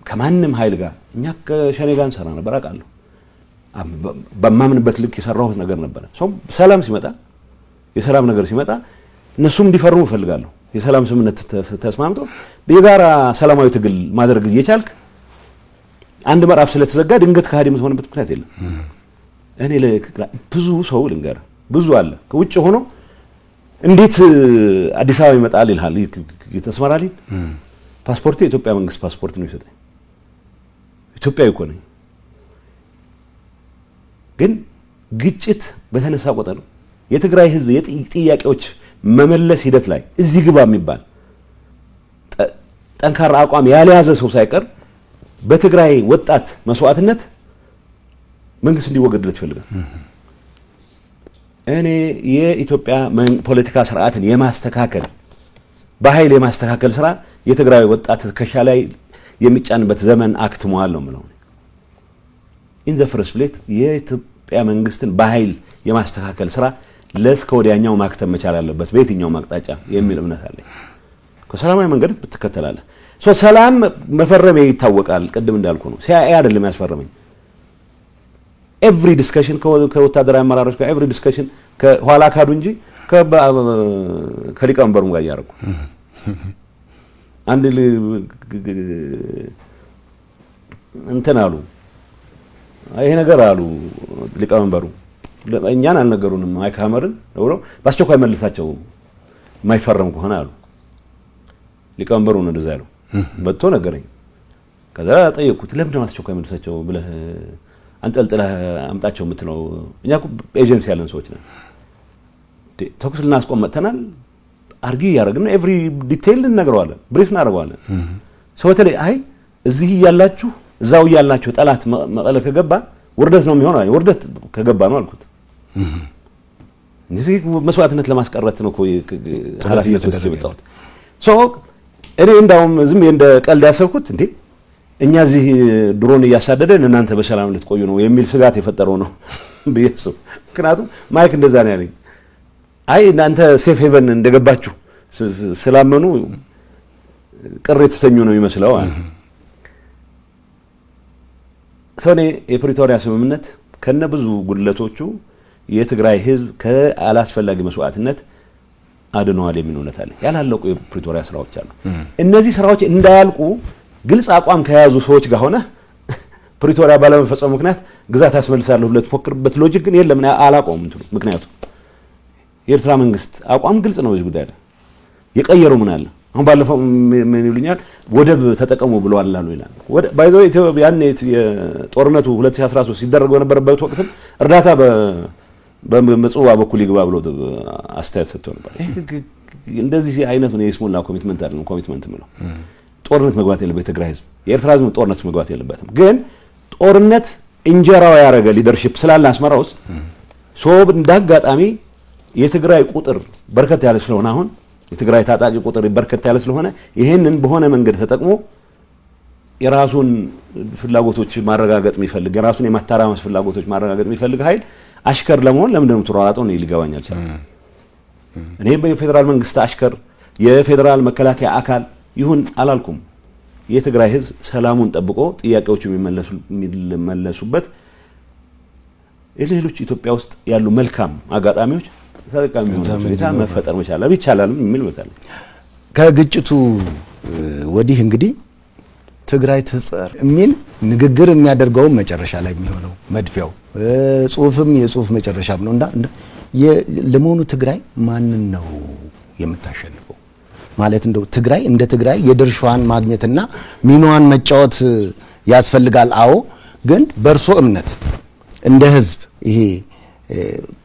ከማንም ኃይል ጋር እኛ ከሸኔ ጋር እንሰራ ነበር አውቃለሁ። በማምንበት ልክ የሰራሁት ነገር ነበር። ሰላም ሲመጣ የሰላም ነገር ሲመጣ እነሱም እንዲፈርሙ እፈልጋለሁ። የሰላም ስምምነት ተስማምቶ በጋራ ሰላማዊ ትግል ማድረግ እየቻልክ አንድ ምዕራፍ ስለተዘጋ ድንገት ከሃዲ የምትሆንበት ምክንያት የለም። እኔ ብዙ ሰው ልንገር ብዙ አለ ከውጭ ሆኖ እንዴት አዲስ አበባ ይመጣል ይልሃል ይተስመራል። ፓስፖርት የኢትዮጵያ መንግስት ፓስፖርት ነው ይሰጠኝ ኢትዮጵያዊ እኮ ነኝ። ግን ግጭት በተነሳ ቁጥር የትግራይ ህዝብ ጥያቄዎች መመለስ ሂደት ላይ እዚህ ግባ የሚባል ጠንካራ አቋም ያልያዘ ሰው ሳይቀር በትግራይ ወጣት መስዋዕትነት መንግስት እንዲወገድለት ይፈልጋል። እኔ የኢትዮጵያ ፖለቲካ ስርዓትን የማስተካከል በኃይል የማስተካከል ስራ የትግራይ ወጣት ትከሻ ላይ የሚጫንበት ዘመን አክትሟል ነው የምለው። ኢን ዘ ፈርስት ፕሌስ የኢትዮጵያ መንግስትን በኃይል የማስተካከል ስራ ለስከ ወዲያኛው ማክተም መቻል አለበት በየትኛው ማቅጣጫ የሚል እምነት አለኝ። ከሰላማዊ መንገድ ትከተላለህ። ሰላም መፈረም ይታወቃል። ቅድም እንዳልኩ ነው ሲአይኤ አይደለም ያስፈረመኝ። ኤቭሪ ዲስከሽን ከወታደራዊ አመራሮች ጋር ኤቭሪ ዲስከሽን ከኋላ ካዱ እንጂ ከሊቀመንበሩም ጋር እያደረጉ አንድ እንትን አሉ ይሄ ነገር አሉ ሊቀመንበሩ እኛን አልነገሩንም። ማይክ ሀመርን ነው በአስቸኳይ መልሳቸው የማይፈረም ከሆነ አሉ ሊቀመንበሩ ነው እንደዛ ያለው በቶ ነገረኝ። ከዛ ጠየቅኩት ለምን ነው አስቸኳይ መልሳቸው ብለህ አንጠልጥለህ አምጣቸው የምትለው? እኛ ኤጀንሲ ያለን ሰዎች ነን። ተኩስ ልናስቆም መጥተናል። አርጊ ያደረግን ኤቭሪ ዲቴይል እንነግረዋለን፣ ብሪፍ እናደርገዋለን። ሰው በተለይ አይ እዚህ እያላችሁ እዛው እያላችሁ ጠላት መቀለ ከገባ ውርደት ነው የሚሆነው። ውርደት ከገባ ነው አልኩት። እዚህ መስዋዕትነት ለማስቀረት ነው እኮ ኃላፊነት ወስጄ የመጣሁት። እኔ እንዳውም ዝም እንደ ቀልድ ያሰብኩት እንዴ እኛ እዚህ ድሮን እያሳደደን እናንተ በሰላም ልትቆዩ ነው የሚል ስጋት የፈጠረው ነው ብዬሽ። ምክንያቱም ማይክ እንደዛ ነው ያለኝ። አይ እናንተ ሴፍ ሄቨን እንደገባችሁ ስላመኑ ቅር የተሰኙ ነው የሚመስለው። ሰኔ የፕሪቶሪያ ስምምነት ከነ ብዙ ጉድለቶቹ የትግራይ ህዝብ ከአላስፈላጊ መስዋዕትነት አድነዋል የሚል እውነት አለ። ያላለቁ የፕሪቶሪያ ስራዎች አሉ። እነዚህ ስራዎች እንዳያልቁ ግልጽ አቋም ከያዙ ሰዎች ጋር ሆነ ፕሪቶሪያ ባለመፈጸሙ ምክንያት ግዛት አስመልሳለሁ ብለህ ትፎክርበት ሎጂክ ግን የለም። አላቆም እንትሉ ምክንያቱም የኤርትራ መንግስት አቋም ግልጽ ነው። በዚህ ጉዳይ ላይ የቀየረው ምን አለ? አሁን ባለፈው ምን ይሉኛል ወደብ ተጠቀሙ ብለዋል አሉ ይላል። ባይዘው ኢትዮጵያ ያን የጦርነቱ 2013 ሲደረግ በነበረበት ወቅት እርዳታ በመጽዋ በኩል ይግባ ብሎ አስተያየት ሰጥቶ ነበር። እንደዚህ አይነት ነው የስሞላ ኮሚትመንት አይደለም። ኮሚትመንት ነው ጦርነት መግባት የለበት የትግራይ ህዝብ የኤርትራ ህዝብ ጦርነት መግባት የለበትም። ግን ጦርነት እንጀራው ያረገ ሊደርሺፕ ስላለ አስመራ ውስጥ ሶብ እንዳጋጣሚ የትግራይ ቁጥር በርከት ያለ ስለሆነ አሁን የትግራይ ታጣቂ ቁጥር በርከት ያለ ስለሆነ ይሄንን በሆነ መንገድ ተጠቅሞ የራሱን ፍላጎቶች ማረጋገጥ የሚፈልግ የራሱን የማታራመስ ፍላጎቶች ማረጋገጥ የሚፈልግ ኃይል አሽከር ለመሆን ለምንድነው ተሯሯጠው ነው ሊገባኝ አልቻለም። እኔ በፌደራል መንግስት አሽከር የፌደራል መከላከያ አካል ይሁን አላልኩም። የትግራይ ህዝብ ሰላሙን ጠብቆ ጥያቄዎቹ የሚመለሱበት ሌሎች ኢትዮጵያ ውስጥ ያሉ መልካም አጋጣሚዎች ተጠቃሚ ሆነው ሁኔታ መፈጠር መቻል ይቻላል የሚል መጣለ። ከግጭቱ ወዲህ እንግዲህ ትግራይ ትጸር የሚል ንግግር የሚያደርገው መጨረሻ ላይ የሚሆነው መድፊያው ጽሁፍም የጽሁፍ መጨረሻም ነው። ለመሆኑ ትግራይ ማንን ነው የምታሸንፈው? ማለት እንደው ትግራይ እንደ ትግራይ የድርሻዋን ማግኘትና ሚናዋን መጫወት ያስፈልጋል። አዎ፣ ግን በእርሶ እምነት እንደ ህዝብ ይሄ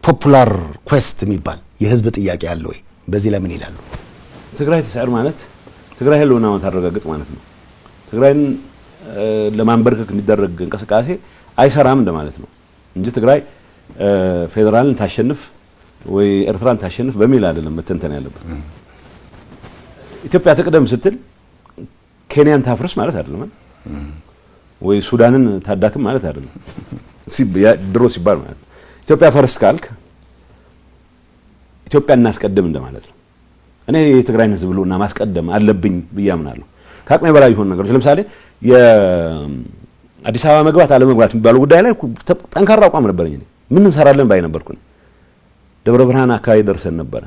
ፖፑላር ኩዌስት የሚባል የህዝብ ጥያቄ አለ ወይ? በዚህ ላይ ምን ይላሉ? ትግራይ ትሰር ማለት ትግራይ ህልውናውን ታረጋግጥ ማለት ነው። ትግራይን ለማንበርከክ የሚደረግ እንቅስቃሴ አይሰራም እንደማለት ነው እንጂ ትግራይ ፌደራልን ታሸንፍ ወይ ኤርትራን ታሸንፍ በሚል አይደለም መተንተን ያለበት። ኢትዮጵያ ትቅደም ስትል ኬንያን ታፍርስ ማለት አይደለም ወይ ሱዳንን ታዳክም ማለት አይደለም። ድሮ ሲባል ማለት ኢትዮጵያ ፈርስት ካልክ ኢትዮጵያ እናስቀድም እንደማለት ነው። እኔ የትግራይን ህዝብ ብሎና ማስቀደም አለብኝ ብዬ አምናለሁ። ከአቅሜ በላይ የሆኑ ነገሮች ለምሳሌ የአዲስ አበባ መግባት አለ መግባት የሚባለው ጉዳይ ላይ ጠንካራ አቋም ነበረኝ። ምን እንሰራለን ባይ ነበርኩኝ። ደብረ ብርሃን አካባቢ ደርሰን ነበረ።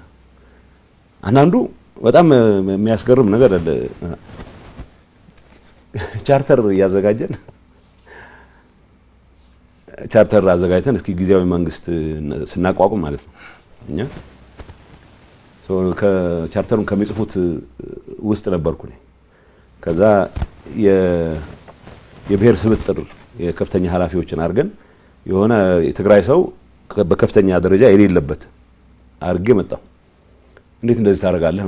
አንዳንዱ በጣም የሚያስገርም ነገር አለ። ቻርተር አዘጋጅተን እስኪ ጊዜያዊ መንግስት ስናቋቁም ማለት ነው እኛ ከቻርተሩን ከሚጽፉት ውስጥ ነበርኩ ነኝ። ከዛ የብሔር ስብጥር የከፍተኛ ኃላፊዎችን አድርገን የሆነ የትግራይ ሰው በከፍተኛ ደረጃ የሌለበት አድርጌ መጣሁ። እንዴት እንደዚህ ታደርጋለህ?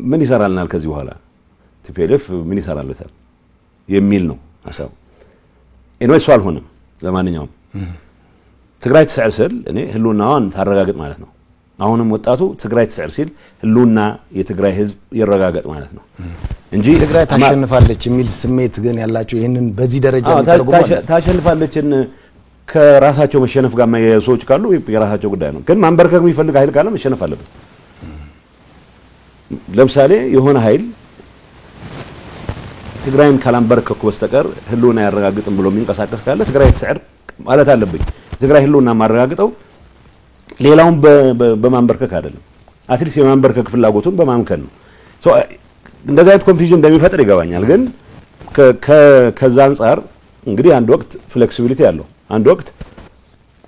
ምን ይሰራልናል ከዚህ በኋላ ቲፒኤልኤፍ ምን ይሰራልታል የሚል ነው ሐሳቡ። እኔ እሱ አልሆነም። ለማንኛውም ትግራይ ትስዕር ሲል እኔ ህልውናዋን ታረጋግጥ ማለት ነው። አሁንም ወጣቱ ትግራይ ትስዕር ሲል ህልውና የትግራይ ህዝብ ይረጋገጥ ማለት ነው እንጂ ትግራይ ታሸንፋለች የሚል ስሜት ግን ያላቸው ይሄንን በዚህ ደረጃ የሚተረጉሙ ታሸንፋለችን ከራሳቸው መሸነፍ ጋር የማያያዙ ሰዎች ካሉ የራሳቸው ጉዳይ ነው። ግን ማንበርከክ የሚፈልግ ኃይል ካለ መሸነፍ አለበት። ለምሳሌ የሆነ ኃይል ትግራይን ካላንበርከኩ በስተቀር ህልውና ያረጋግጥም ብሎ የሚንቀሳቀስ ካለ ትግራይ ትስዕር ማለት አለብኝ። ትግራይ ህልውና ማረጋግጠው ሌላውን በማንበርከክ አይደለም፣ አትሊስት የማንበርከክ ፍላጎቱን በማምከን ነው። እንደዚህ አይነት ኮንፊውዥን እንደሚፈጥር ይገባኛል። ግን ከዛ አንጻር እንግዲህ አንድ ወቅት ፍሌክሲቢሊቲ ያለው አንድ ወቅት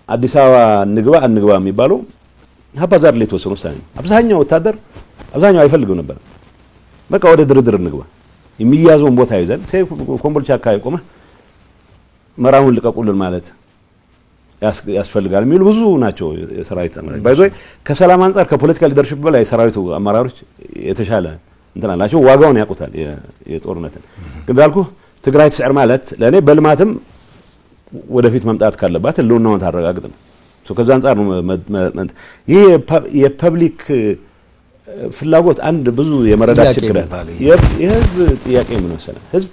አዲስ አበባ እንግባ የሚባለው ሀባዛር ላይ የተወሰነ ውሳኔ ነው። አብዛኛው ወታደር አይፈልገው ነበር። በቃ ወደ ድርድር እንግባ፣ የሚያዘውን ቦታ ይዘን ኮምቦልቻ አካባቢ ቆመህ መራውን ልቀቁልን ማለት ያስፈልጋል የሚሉ ብዙ ናቸው። የሰራዊት አመራሮች ባይዞይ ከሰላም አንጻር ከፖለቲካ ሊደርሺፕ በላይ የሰራዊቱ አመራሮች የተሻለ እንትን አላቸው፣ ዋጋውን ያውቁታል የጦርነትን። ግን እንዳልኩህ ትግራይ ትስዕር ማለት ለእኔ በልማትም ወደፊት መምጣት ካለባት ህልውናውን ታረጋግጥ ነው። ከዛ አንጻር ነው ይህ የፐብሊክ ፍላጎት አንድ ብዙ የመረዳት ችግር አለ። የህዝብ ጥያቄ ምን መሰለህ? ህዝብ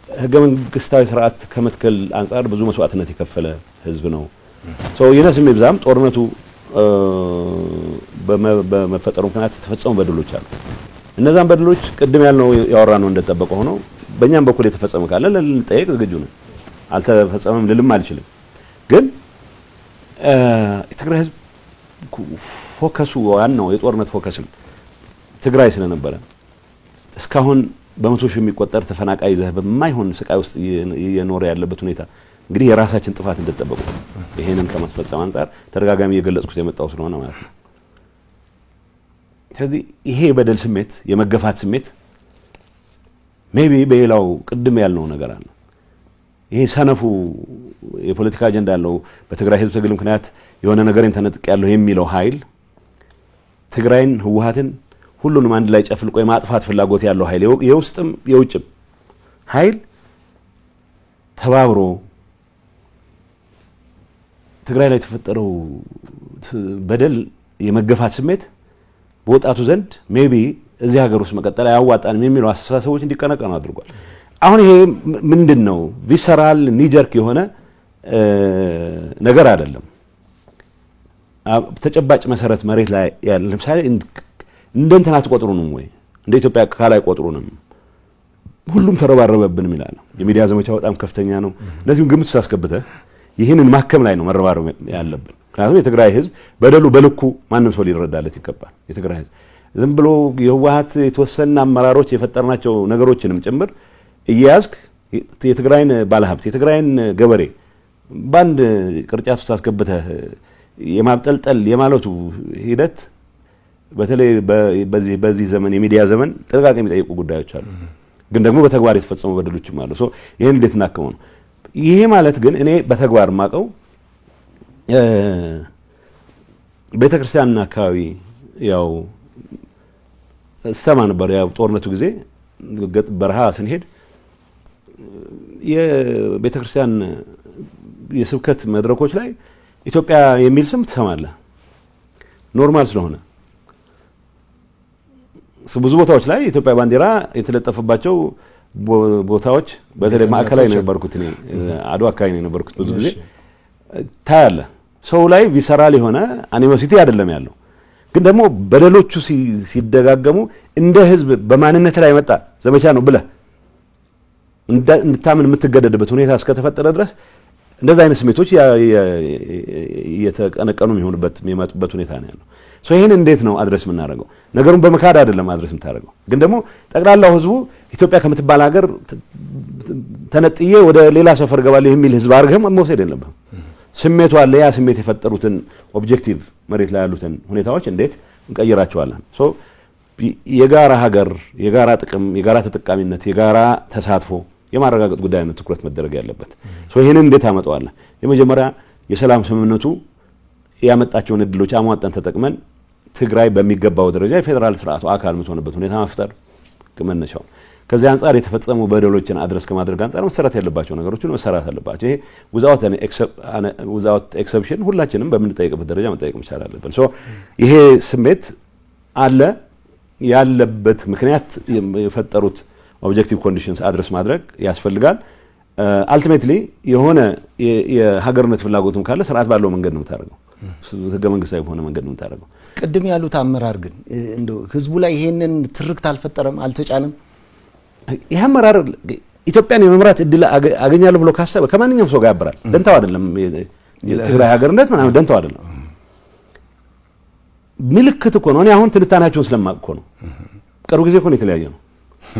ህገ መንግስታዊ ስርዓት ከመትከል አንጻር ብዙ መስዋዕትነት የከፈለ ህዝብ ነው። ይነስም ይብዛም ጦርነቱ በመፈጠሩ ምክንያት የተፈጸሙ በደሎች አሉ። እነዛን በደሎች ቅድም ያልነው ያወራነው እንደተጠበቀ ሆኖ በእኛም በኩል የተፈጸመ ካለ ልንጠየቅ ዝግጁ ነን። አልተፈጸመም ልልም አልችልም። ግን የትግራይ ህዝብ ፎከሱ ዋናው የጦርነት ፎከስም ትግራይ ስለነበረ እስካሁን በመቶ ሺህ የሚቆጠር ተፈናቃይ ይዘህ በማይሆን ስቃይ ውስጥ እየኖረ ያለበት ሁኔታ እንግዲህ የራሳችን ጥፋት እንደተጠበቁ ይሄንን ከማስፈጸም አንጻር ተደጋጋሚ የገለጽኩት የመጣው ስለሆነ ማለት ነው። ስለዚህ ይሄ በደል ስሜት የመገፋት ስሜት ሜቢ በሌላው ቅድም ያልነው ነገር አለ። ይሄ ሰነፉ የፖለቲካ አጀንዳ ያለው በትግራይ ህዝብ ትግል ምክንያት የሆነ ነገርን ተነጥቅ ያለው የሚለው ኃይል ትግራይን ህወሓትን ሁሉንም አንድ ላይ ጨፍልቆ የማጥፋት ፍላጎት ያለው ኃይል የውስጥም የውጭም ኃይል ተባብሮ ትግራይ ላይ የተፈጠረው በደል የመገፋት ስሜት በወጣቱ ዘንድ ሜቢ እዚህ ሀገር ውስጥ መቀጠል አያዋጣንም የሚሉ አስተሳሰቦች እንዲቀነቀኑ አድርጓል። አሁን ይሄ ምንድነው ቪሰራል ኒጀርክ የሆነ ነገር አይደለም። ተጨባጭ መሰረት መሬት ላይ ያለ ለምሳሌ እንደንተና ተቆጥሩንም ወይ እንደ ኢትዮጵያ ካላይ ቆጥሩንም ሁሉም ተረባረበብንም ይላል። የሚዲያ ዘመቻው በጣም ከፍተኛ ነው። ለዚህም ግምት ሳስገብተህ ይህንን ማከም ላይ ነው መረባረብ ያለብን። ምክንያቱም የትግራይ ህዝብ በደሉ በልኩ ማንም ሰው ሊረዳለት ይገባል። የትግራይ ህዝብ ዝም ብሎ የህወሓት የተወሰነ አመራሮች የፈጠርናቸው ነገሮችንም ጭምር እያያዝክ የትግራይን ባለሀብት የትግራይን ገበሬ ባንድ ቅርጫት ውስጥ አስገብተህ የማብጠልጠል የማለቱ ሂደት በተለይ በዚህ ዘመን የሚዲያ ዘመን ጥንቃቄ የሚጠይቁ ጉዳዮች አሉ። ግን ደግሞ በተግባር የተፈጸሙ በደሎችም አሉ። ይሄን እንዴት እናከመው ነው? ይሄ ማለት ግን እኔ በተግባር ማቀው ቤተክርስቲያን አካባቢ ያው ሰማ ነበር። ያው ጦርነቱ ጊዜ በረሃ ስንሄድ የቤተክርስቲያን የስብከት መድረኮች ላይ ኢትዮጵያ የሚል ስም ትሰማለህ። ኖርማል ስለሆነ ብዙ ቦታዎች ላይ ኢትዮጵያ ባንዲራ የተለጠፈባቸው ቦታዎች በተለይ ማዕከላዊ ነው የነበርኩት እኔ አድዋ አካባቢ ነው የነበርኩት። ብዙ ጊዜ ታያለህ ሰው ላይ ቪሰራል የሆነ አኒሞሲቲ አይደለም ያለው፣ ግን ደግሞ በደሎቹ ሲደጋገሙ እንደ ህዝብ በማንነት ላይ መጣ ዘመቻ ነው ብለህ እንድታምን የምትገደድበት ሁኔታ እስከተፈጠረ ድረስ እንደዛ አይነት ስሜቶች የተቀነቀኑ የሚመጡበት ሁኔታ ነው ያለው። ሶ ይሄን እንዴት ነው አድረስ የምናደርገው? ነገሩን በመካድ አይደለም አድረስ የምታደርገው፣ ግን ደግሞ ጠቅላላው ህዝቡ ኢትዮጵያ ከምትባል ሀገር ተነጥዬ ወደ ሌላ ሰፈር ገባለሁ የሚል ህዝብ አድርገህም መውሰድ የለብህም። ስሜቱ አለ። ያ ስሜት የፈጠሩትን ኦብጀክቲቭ መሬት ላይ ያሉትን ሁኔታዎች እንዴት እንቀይራቸዋለን? ሶ የጋራ ሀገር፣ የጋራ ጥቅም፣ የጋራ ተጠቃሚነት፣ የጋራ ተሳትፎ የማረጋገጥ ጉዳይ ነው ትኩረት መደረግ ያለበት። ሶ ይሄንን እንዴት አመጣዋለን? የመጀመሪያ የሰላም ስምምነቱ ያመጣቸውን እድሎች አሟጠን ተጠቅመን ትግራይ በሚገባው ደረጃ የፌዴራል ስርዓቱ አካል የምትሆንበት ሁኔታ መፍጠር መነሻው። ከዚህ አንጻር የተፈጸሙ በደሎችን አድረስ ከማድረግ አንጻር መሰራት ያለባቸው ነገሮችን መሰራት አለባቸው። ይሄ ዊዛውት ኤክሰፕሽን ሁላችንም በምንጠይቅበት ደረጃ መጠየቅ መቻል አለብን። ሶ ይሄ ስሜት አለ። ያለበት ምክንያት የፈጠሩት ኦብጀክቲቭ ኮንዲሽንስ አድረስ ማድረግ ያስፈልጋል። አልቲሜትሊ የሆነ የሀገርነት ፍላጎትም ካለ ስርዓት ባለው መንገድ ነው የምታደርገው፣ ህገ መንግስታዊ በሆነ መንገድ ነው የምታደርገው። ቅድም ያሉት አመራር ግን እንደው ህዝቡ ላይ ይሄንን ትርክት አልፈጠረም፣ አልተጫንም። ይሄ አመራር ኢትዮጵያን የመምራት እድል አገኛለሁ ብሎ ካሰበ ከማንኛውም ሰው ጋር ያበራል። ደንታው አይደለም የትግራይ ሀገርነት ምናምን ደንታው አይደለም። ምልክት እኮ ነው። እኔ አሁን ትንታኔያቸውን ስለማቅ እኮ ነው። ቅርብ ጊዜ እኮ ነው የተለያየ ነው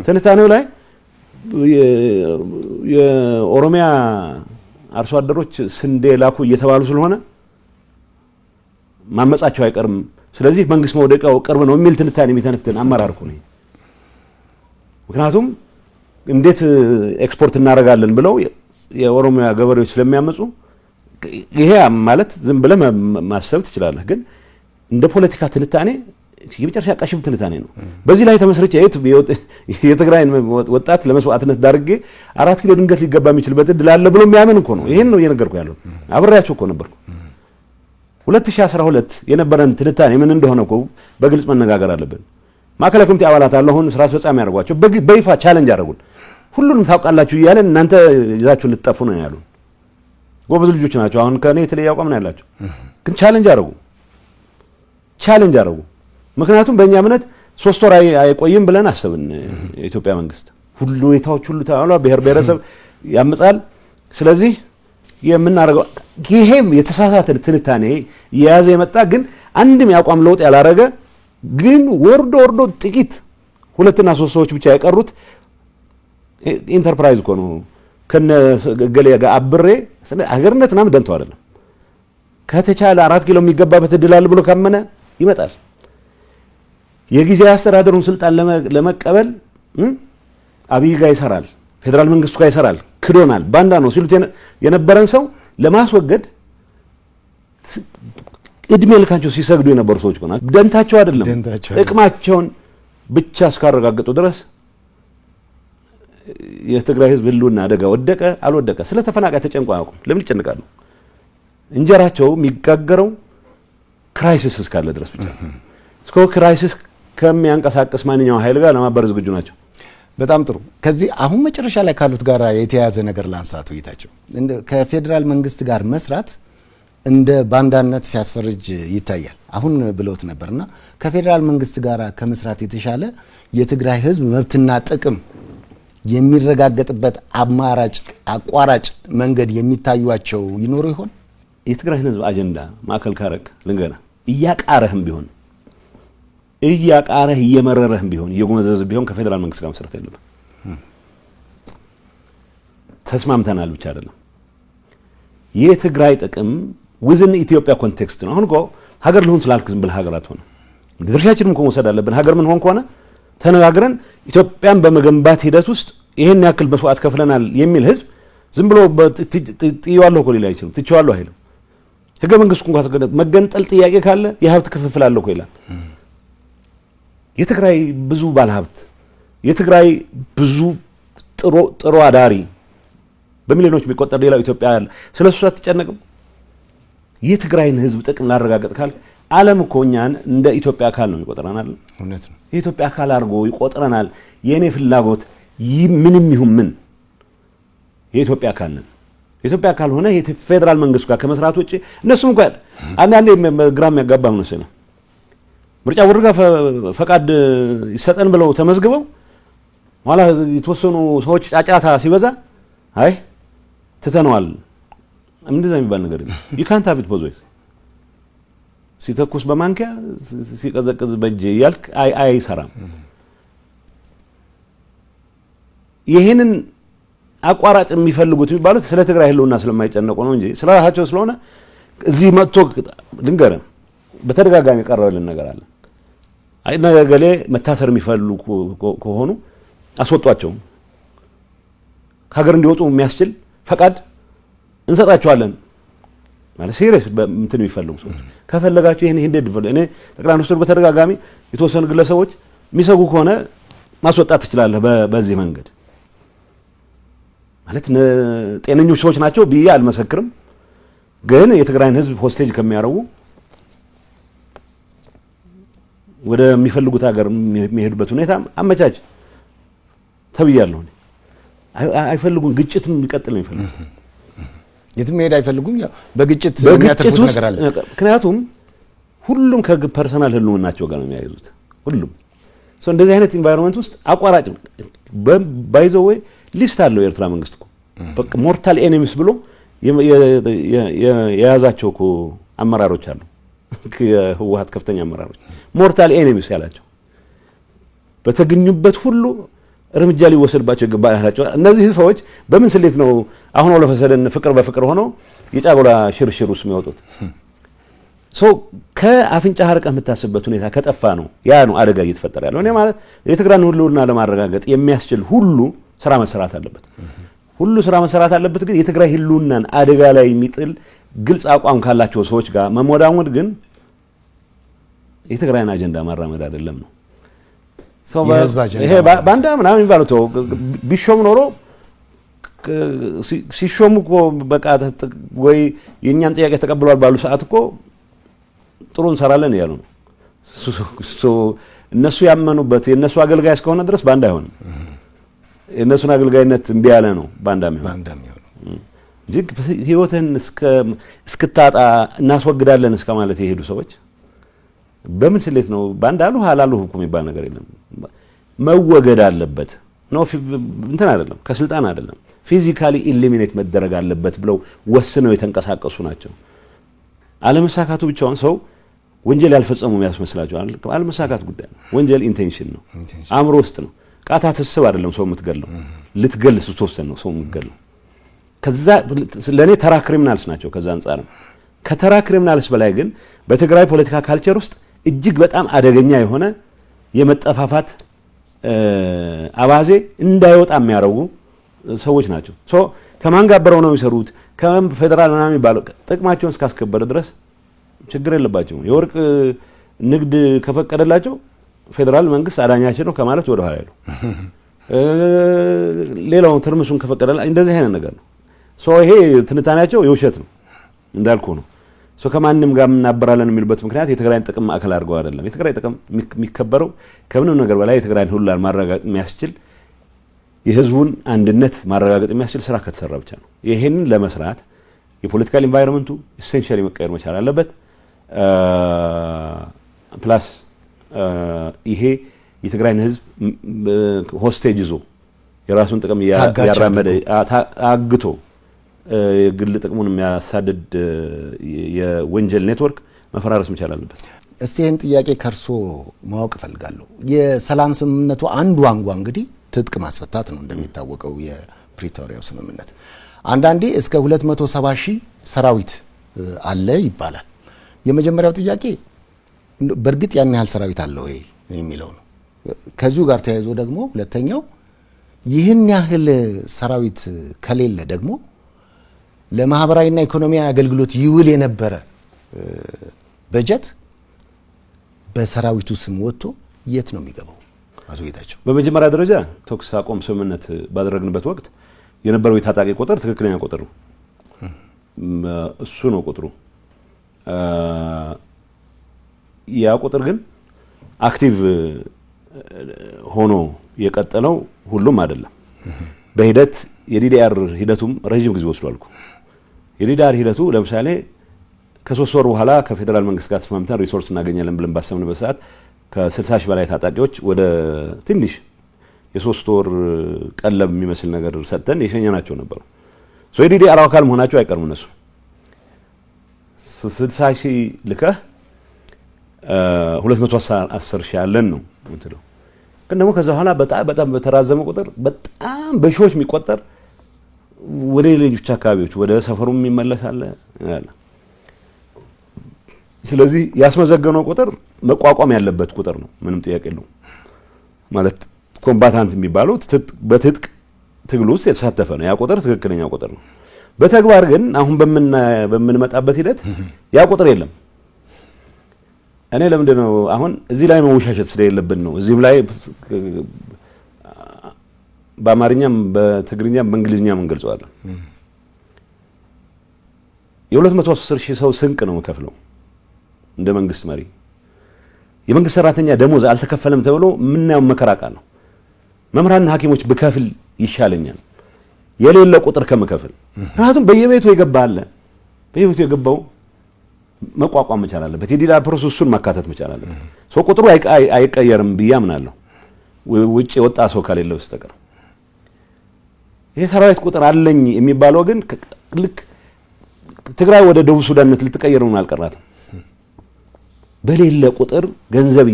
ትንታኔው ላይ የኦሮሚያ አርሶ አደሮች ስንዴ ላኩ እየተባሉ ስለሆነ ማመጻቸው አይቀርም፣ ስለዚህ መንግስት መውደቂያው ቅርብ ነው የሚል ትንታኔ የሚተነትን አመራር እኮ ነው። ምክንያቱም እንዴት ኤክስፖርት እናደርጋለን ብለው የኦሮሚያ ገበሬዎች ስለሚያመጹ ይሄ ማለት ዝም ብለህ ማሰብ ትችላለህ፣ ግን እንደ ፖለቲካ ትንታኔ የመጨረሻ ቀሽም ትንታኔ ነው። በዚህ ላይ ተመስርቼ የትግራይን ወጣት ለመስዋዕትነት ዳርጌ 4 ኪሎ ድንገት ሊገባ የሚችልበት እድል አለ ብሎ የሚያምን እኮ ነው። ይሄን ነው እየነገርኩ ያለው። አብሬያቸው እኮ ነበርኩ። 2012 የነበረን ትንታኔ ምን እንደሆነ እኮ በግልጽ መነጋገር አለብን። ማዕከላዊ ኮሚቴ አባላት አሁን ስራ አስፈጻሚ ያደርጓቸው በይፋ ቻሌንጅ አደረጉን። ሁሉንም ታውቃላችሁ እያለን እናንተ ይዛችሁ ልትጠፉ ነው ያሉን። ጎበዝ ልጆች ናቸው። አሁን ከኔ የተለየ አቋም ነው ያላቸው፣ ግን ቻሌንጅ አደረጉ። ምክንያቱም በእኛ እምነት 3 ወር አይቆይም ብለን አሰብን። የኢትዮጵያ መንግስት ሁሉ ሁኔታዎች ሁሉ ተባለ፣ ብሔር ብሔረሰብ ያመጻል። ስለዚህ የምናደርገው ይሄም የተሳሳተ ትንታኔ የያዘ የመጣ ግን አንድም ያቋም ለውጥ ያላረገ ግን ወርዶ ጥቂት 2 እና 3 ሰዎች ብቻ የቀሩት ኢንተርፕራይዝ እኮ ነው። ከነ ገሌ ጋር አብሬ ሀገርነት ምናምን ደንተው አይደለም። ከተቻለ 4 ኪሎ የሚገባበት እድል አለ ብሎ ካመነ ይመጣል። የጊዜያዊ አስተዳደሩን ስልጣን ለመቀበል አብይ ጋር ይሰራል፣ ፌዴራል መንግስቱ ጋር ይሰራል፣ ክዶናል፣ ባንዳ ነው ሲሉት የነበረን ሰው ለማስወገድ እድሜ ልካቸው ሲሰግዱ የነበሩ ሰዎች ሆናል። ደንታቸው አይደለም፣ ጥቅማቸውን ብቻ እስካረጋገጡ ድረስ የትግራይ ህዝብ ህልውና አደጋ ወደቀ አልወደቀ ስለ ተፈናቃይ ተጨንቆ አያውቁም። ለምን ይጨንቃሉ? እንጀራቸው የሚጋገረው ክራይሲስ እስካለ ድረስ ብቻ እስከ ክራይሲስ ከሚያንቀሳቀስ ማንኛውም ኃይል ጋር ለማበር ዝግጁ ናቸው። በጣም ጥሩ። ከዚህ አሁን መጨረሻ ላይ ካሉት ጋር የተያያዘ ነገር ላንሳቱ ይታቸው ከፌዴራል መንግስት ጋር መስራት እንደ ባንዳነት ሲያስፈርጅ ይታያል። አሁን ብለውት ነበርና ከፌዴራል መንግስት ጋር ከመስራት የተሻለ የትግራይ ህዝብ መብትና ጥቅም የሚረጋገጥበት አቋራጭ መንገድ የሚታዩቸው ይኖሩ ይሆን? የትግራይ ህዝብ አጀንዳ ማዕከል ካረክ ልንገና እያቃረህም ቢሆን እየመረረህም ቢሆን እየጎመዘዝህ ቢሆን ከፌዴራል መንግስት ጋር መስራት የለብህም። ተስማምተናል ብቻ አይደለም። የትግራይ ጥቅም ውዝን ኢትዮጵያ ኮንቴክስት ነው። አሁን እኮ ሀገር ልሁን ስላልክ ዝም ብለህ ሀገር አትሆንም። ድርሻችንም እኮ መውሰድ አለብን። ሀገር ምን ሆን ከሆነ ተነጋግረን ኢትዮጵያን በመገንባት ሂደት ውስጥ ይሄን ያክል መስዋዕት ከፍለናል የሚል ህዝብ ዝም ብሎ ጥየዋለሁ እኮ ሊል አይችልም። ትቼዋለሁ አይልም። ህገ መንግስቱ እንኳን አስገደት መገንጠል ጥያቄ ካለ የሀብት ክፍፍል አለ እኮ ይላል። የትግራይ ብዙ ባለሀብት፣ የትግራይ ብዙ ጥሩ አዳሪ በሚሊዮኖች የሚቆጠር ሌላው ኢትዮጵያ ያለ ስለሱ አትጨነቅም? የትግራይን ህዝብ ጥቅም ላረጋግጥ ካል ዓለም እኮ እኛን እንደ ኢትዮጵያ አካል ነው ይቆጥረናል። እውነት ነው። የኢትዮጵያ አካል አድርጎ ይቆጥረናል። የኔ ፍላጎት ምንም ይሁን ምን የኢትዮጵያ አካል ነን። የኢትዮጵያ አካል ሆነ የፌዴራል መንግስቱ ጋር ከመስራት ውጪ እነሱም እንኳን አንዳንዴ ግራም ያጋባ ነው ሰነ ምርጫ ወርጋ ፈቃድ ይሰጠን ብለው ተመዝግበው ኋላ የተወሰኑ ሰዎች ጫጫታ ሲበዛ አይ ትተነዋል እንደዛ የሚባል ነገር የለም። you can't have it both ways። ሲተኩስ በማንኪያ ሲቀዘቅዝ በእጅ እያልክ አይሰራም። ይሄንን አቋራጭ የሚፈልጉት የሚባሉት ስለ ትግራይ ህልውና ስለማይጨነቁ ነው እንጂ ስለራሳቸው ስለሆነ እዚህ መጥቶ ልንገርህ በተደጋጋሚ ቀረበልን ነገር አለ። አይ ነገሌ መታሰር የሚፈልጉ ከሆኑ አስወጧቸው፣ ከሀገር እንዲወጡ የሚያስችል ፈቃድ እንሰጣቸዋለን ማለት ሲሪየስ እንትን የሚፈልጉ ሰዎች ከፈለጋችሁ ይሄን እንዴት ይፈልጉ። እኔ ጠቅላይ ሚኒስትሩ በተደጋጋሚ የተወሰኑ ግለሰቦች የሚሰጉ ከሆነ ማስወጣት ትችላለህ በዚህ መንገድ ማለት ጤነኞች ሰዎች ናቸው ብዬ አልመሰክርም። ግን የትግራይን ህዝብ ሆስቴጅ ከሚያረጉ ወደ የሚፈልጉት ሀገር የሚሄዱበት ሁኔታ አመቻች ተብያለሁ። አይፈልጉም፣ ግጭትም ይቀጥል ነው የሚፈልጉት። የትም መሄድ አይፈልጉም። ያው በግጭት የሚያተርፉት ነገር አለ። ምክንያቱም ሁሉም ከፐርሰናል ህልውናቸው ጋር ነው የሚያይዙት። ሁሉም ሰው እንደዚህ አይነት ኢንቫይሮንመንት ውስጥ አቋራጭ ባይዘው ወይ ሊስት አለው የኤርትራ መንግስት እኮ በቃ ሞርታል ኤኒሚስ ብሎ የያዛቸው እኮ አመራሮች አሉ። የህወሓት ከፍተኛ አመራሮች ሞርታል ኤኒሚስ ያላቸው በተገኙበት ሁሉ እርምጃ ሊወሰድባቸው ይገባል ያላቸው እነዚህ ሰዎች በምን ስሌት ነው አሁን ወለፈሰደን ፍቅር በፍቅር ሆኖ የጫጎላ ሽርሽር ውስጥ የሚወጡት? ሰው ከአፍንጫ ሀርቀህ የምታስብበት ሁኔታ ከጠፋ ነው ያ ነው አደጋ እየተፈጠረ ያለው። እኔ ማለት የትግራይን ህልውና ለማረጋገጥ የሚያስችል ሁሉ ስራ መሰራት አለበት። ሁሉ ስራ መሰራት አለበት። ግን የትግራይ ህልውናን አደጋ ላይ የሚጥል ግልጽ አቋም ካላቸው ሰዎች ጋር መሞዳሞድ ግን የትግራይን አጀንዳ ማራመድ አይደለም ነው። ይሄ ባንዳ ምናምን የሚባለው ቢሾም ኖሮ ሲሾሙ እኮ በቃ ወይ የእኛን ጥያቄ ተቀብሏል ባሉ ሰዓት እኮ ጥሩ እንሰራለን እያሉ ነው። እነሱ ያመኑበት የእነሱ አገልጋይ እስከሆነ ድረስ ባንዳ አይሆንም። የእነሱን አገልጋይነት እምቢ ያለ ነው ባንዳ የሚሆነው እንጂ ህይወትን እስክታጣ እናስወግዳለን እስከ ማለት የሄዱ ሰዎች በምን ስሌት ነው ባንዳ አሉ ሐላሉ እኮ የሚባል ነገር የለም። መወገድ አለበት ነው እንትን አይደለም፣ ከስልጣን አይደለም፣ ፊዚካሊ ኢሊሚኔት መደረግ አለበት ብለው ወስነው የተንቀሳቀሱ ናቸው። አለመሳካቱ ብቻውን ሰው ወንጀል ያልፈጸሙ የሚያስመስላቸው አለመሳካት ጉዳይ ነው። ወንጀል ኢንቴንሽን ነው፣ አእምሮ ውስጥ ነው። ቃታ ተስብ አይደለም ሰው የምትገለው፣ ልትገል ስትወሰን ነው ሰው የምትገለው። ከዛ ለኔ ተራ ክሪሚናልስ ናቸው። ከዛ አንፃር ከተራ ክሪሚናልስ በላይ ግን በትግራይ ፖለቲካ ካልቸር ውስጥ እጅግ በጣም አደገኛ የሆነ የመጠፋፋት አባዜ እንዳይወጣ የሚያረጉ ሰዎች ናቸው። ሶ ከማን ጋር አብረው ነው የሚሰሩት? ከፌደራል ምናምን የሚባለው ጥቅማቸውን እስካስከበረ ድረስ ችግር የለባቸውም። የወርቅ ንግድ ከፈቀደላቸው ፌደራል መንግስት አዳኛችን ነው ከማለት ወደ ኋላ ያለው ሌላው ትርምሱን ከፈቀደላ እንደዚህ አይነት ነገር ነው። ሶ ይሄ ትንታኔያቸው የውሸት ነው እንዳልኩ ነው። ሶ ከማንንም ጋር እናበራለን የሚሉበት ምክንያት የትግራይን ጥቅም ማዕከል አድርገው አይደለም። የትግራይ ጥቅም የሚከበረው ከምንም ነገር በላይ የትግራይን ህልውና ማረጋገጥ የሚያስችል የህዝቡን አንድነት ማረጋገጥ የሚያስችል ስራ ከተሰራ ብቻ ነው። ይሄንን ለመስራት የፖለቲካል ኢንቫይሮንመንቱ ኢሴንሻሊ መቀየር መቻል አለበት። ፕላስ ይሄ የትግራይን ህዝብ ሆስቴጅ ይዞ የራሱን ጥቅም ያራመደ አግቶ የግል ጥቅሙን የሚያሳድድ የወንጀል ኔትወርክ መፈራረስ መቻል አለበት። እስቲ ይህን ጥያቄ ከርሶ ማወቅ እፈልጋለሁ። የሰላም ስምምነቱ አንዱ አንጓ እንግዲህ ትጥቅ ማስፈታት ነው እንደሚታወቀው የፕሪቶሪያው ስምምነት። አንዳንዴ እስከ 270 ሺህ ሰራዊት አለ ይባላል። የመጀመሪያው ጥያቄ በእርግጥ ያን ያህል ሰራዊት አለ ወይ የሚለው ነው። ከዚሁ ጋር ተያይዞ ደግሞ ሁለተኛው ይህን ያህል ሰራዊት ከሌለ ደግሞ ለማህበራዊና ኢኮኖሚያዊ አገልግሎት ይውል የነበረ በጀት በሰራዊቱ ስም ወጥቶ የት ነው የሚገባው? አቶ ጌታቸው፣ በመጀመሪያ ደረጃ ተኩስ አቁም ስምምነት ባደረግንበት ወቅት የነበረው የታጣቂ ቁጥር ትክክለኛ ቁጥር ነው። እሱ ነው ቁጥሩ። ያ ቁጥር ግን አክቲቭ ሆኖ የቀጠለው ሁሉም አይደለም። በሂደት የዲዲአር ሂደቱም ረጅም ጊዜ ወስዷል። የዲዲአር ሂደቱ ለምሳሌ ከ3 ወር በኋላ ከፌደራል መንግስት ጋር ተስማምተን ሪሶርስ እናገኛለን ብለን ባሰብንበት ሰዓት ከ60 ሺህ በላይ ታጣቂዎች ወደ ትንሽ የ3 ወር ቀለብ የሚመስል ነገር ሰጥተን የሸኘናቸው ነበሩ። ሶ የዲዲአር አካል መሆናቸው አይቀርም። እነሱ 60,000 ልከህ 210,000 ያለን ነው እንትለው። ግን ደግሞ ከዛ በኋላ በጣም በተራዘመ ቁጥር በጣም በሺዎች የሚቆጠር ወደ ሌሎች አካባቢዎች ወደ ሰፈሩም ይመለሳል ያለ። ስለዚህ ያስመዘገነው ቁጥር መቋቋም ያለበት ቁጥር ነው፣ ምንም ጥያቄ የለውም። ማለት ኮምባታንት የሚባለው በትጥቅ ትግል ውስጥ የተሳተፈ ነው። ያ ቁጥር ትክክለኛ ቁጥር ነው። በተግባር ግን አሁን በምንመጣበት ሂደት ያ ቁጥር የለም። እኔ ለምንድን ነው አሁን እዚህ ላይ መወሻሸት ስለሌለብን ነው። እዚህም ላይ በአማርኛም በትግርኛም በእንግሊዝኛም እንገልጸዋለን። የ210,000 ሰው ስንቅ ነው የምከፍለው እንደ መንግስት መሪ። የመንግስት ሰራተኛ ደሞዝ አልተከፈለም ተብሎ ምናየው መከራቃ ነው። መምህራንና ሐኪሞች ብከፍል ይሻለኛል የሌለ ቁጥር ከምከፍል። ምክንያቱም በየቤቱ የገባለ በየቤቱ የገባው መቋቋም መቻል አለበት። የዲዳር ፕሮሰሱን ማካተት መቻል አለበት። ሰው ቁጥሩ አይቀየርም ብዬ አምናለሁ፣ ውጭ የወጣ ሰው ከሌለ በስተቀር። ይሄ ሰራዊት ቁጥር አለኝ የሚባለው ግን ልክ ትግራይ ወደ ደቡብ ሱዳንነት ልትቀየር ነው አልቀራትም። በሌለ ቁጥር ገንዘብ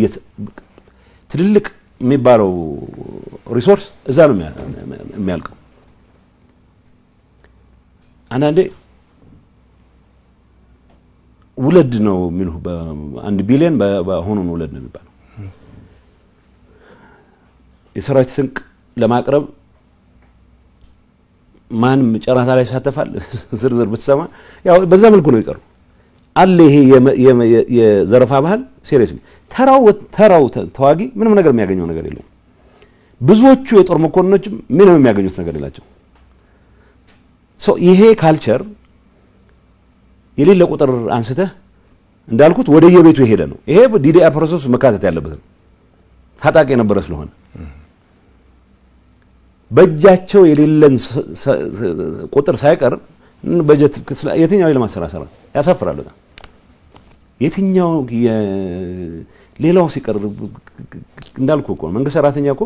ትልልቅ የሚባለው ሪሶርስ እዛ ነው የሚያልቀው። አንዳንዴ ውለድ ነው የሚሉ በ1 ቢሊዮን በሆኑ ነው ውለድ ነው የሚባለው። የሰራዊት ስንቅ ለማቅረብ ማንም ጨረታ ላይ ይሳተፋል? ዝርዝር ብትሰማ ያው በዛ መልኩ ነው ይቀሩ አለ። ይሄ የዘረፋ ባህል ሲሪየስሊ ተራው ተዋጊ ምንም ነገር የሚያገኘው ነገር የለውም። ብዙዎቹ የጦር መኮንኖችም ምንም የሚያገኙት ነገር የላቸው። ይሄ ካልቸር የሌለ ቁጥር አንስተህ እንዳልኩት ወደ የቤቱ የሄደ ነው። ይሄ ዲዲአር ፕሮሰስ መካተት ያለበት ነው። ታጣቂ የነበረ ስለሆነ በእጃቸው የሌለን ቁጥር ሳይቀር በጀት የትኛው የልማት ስራ ያሳፍራል በጣም። የትኛው ሌላው ሲቀር እንዳልኩ እኮ መንግስት ሰራተኛ እኮ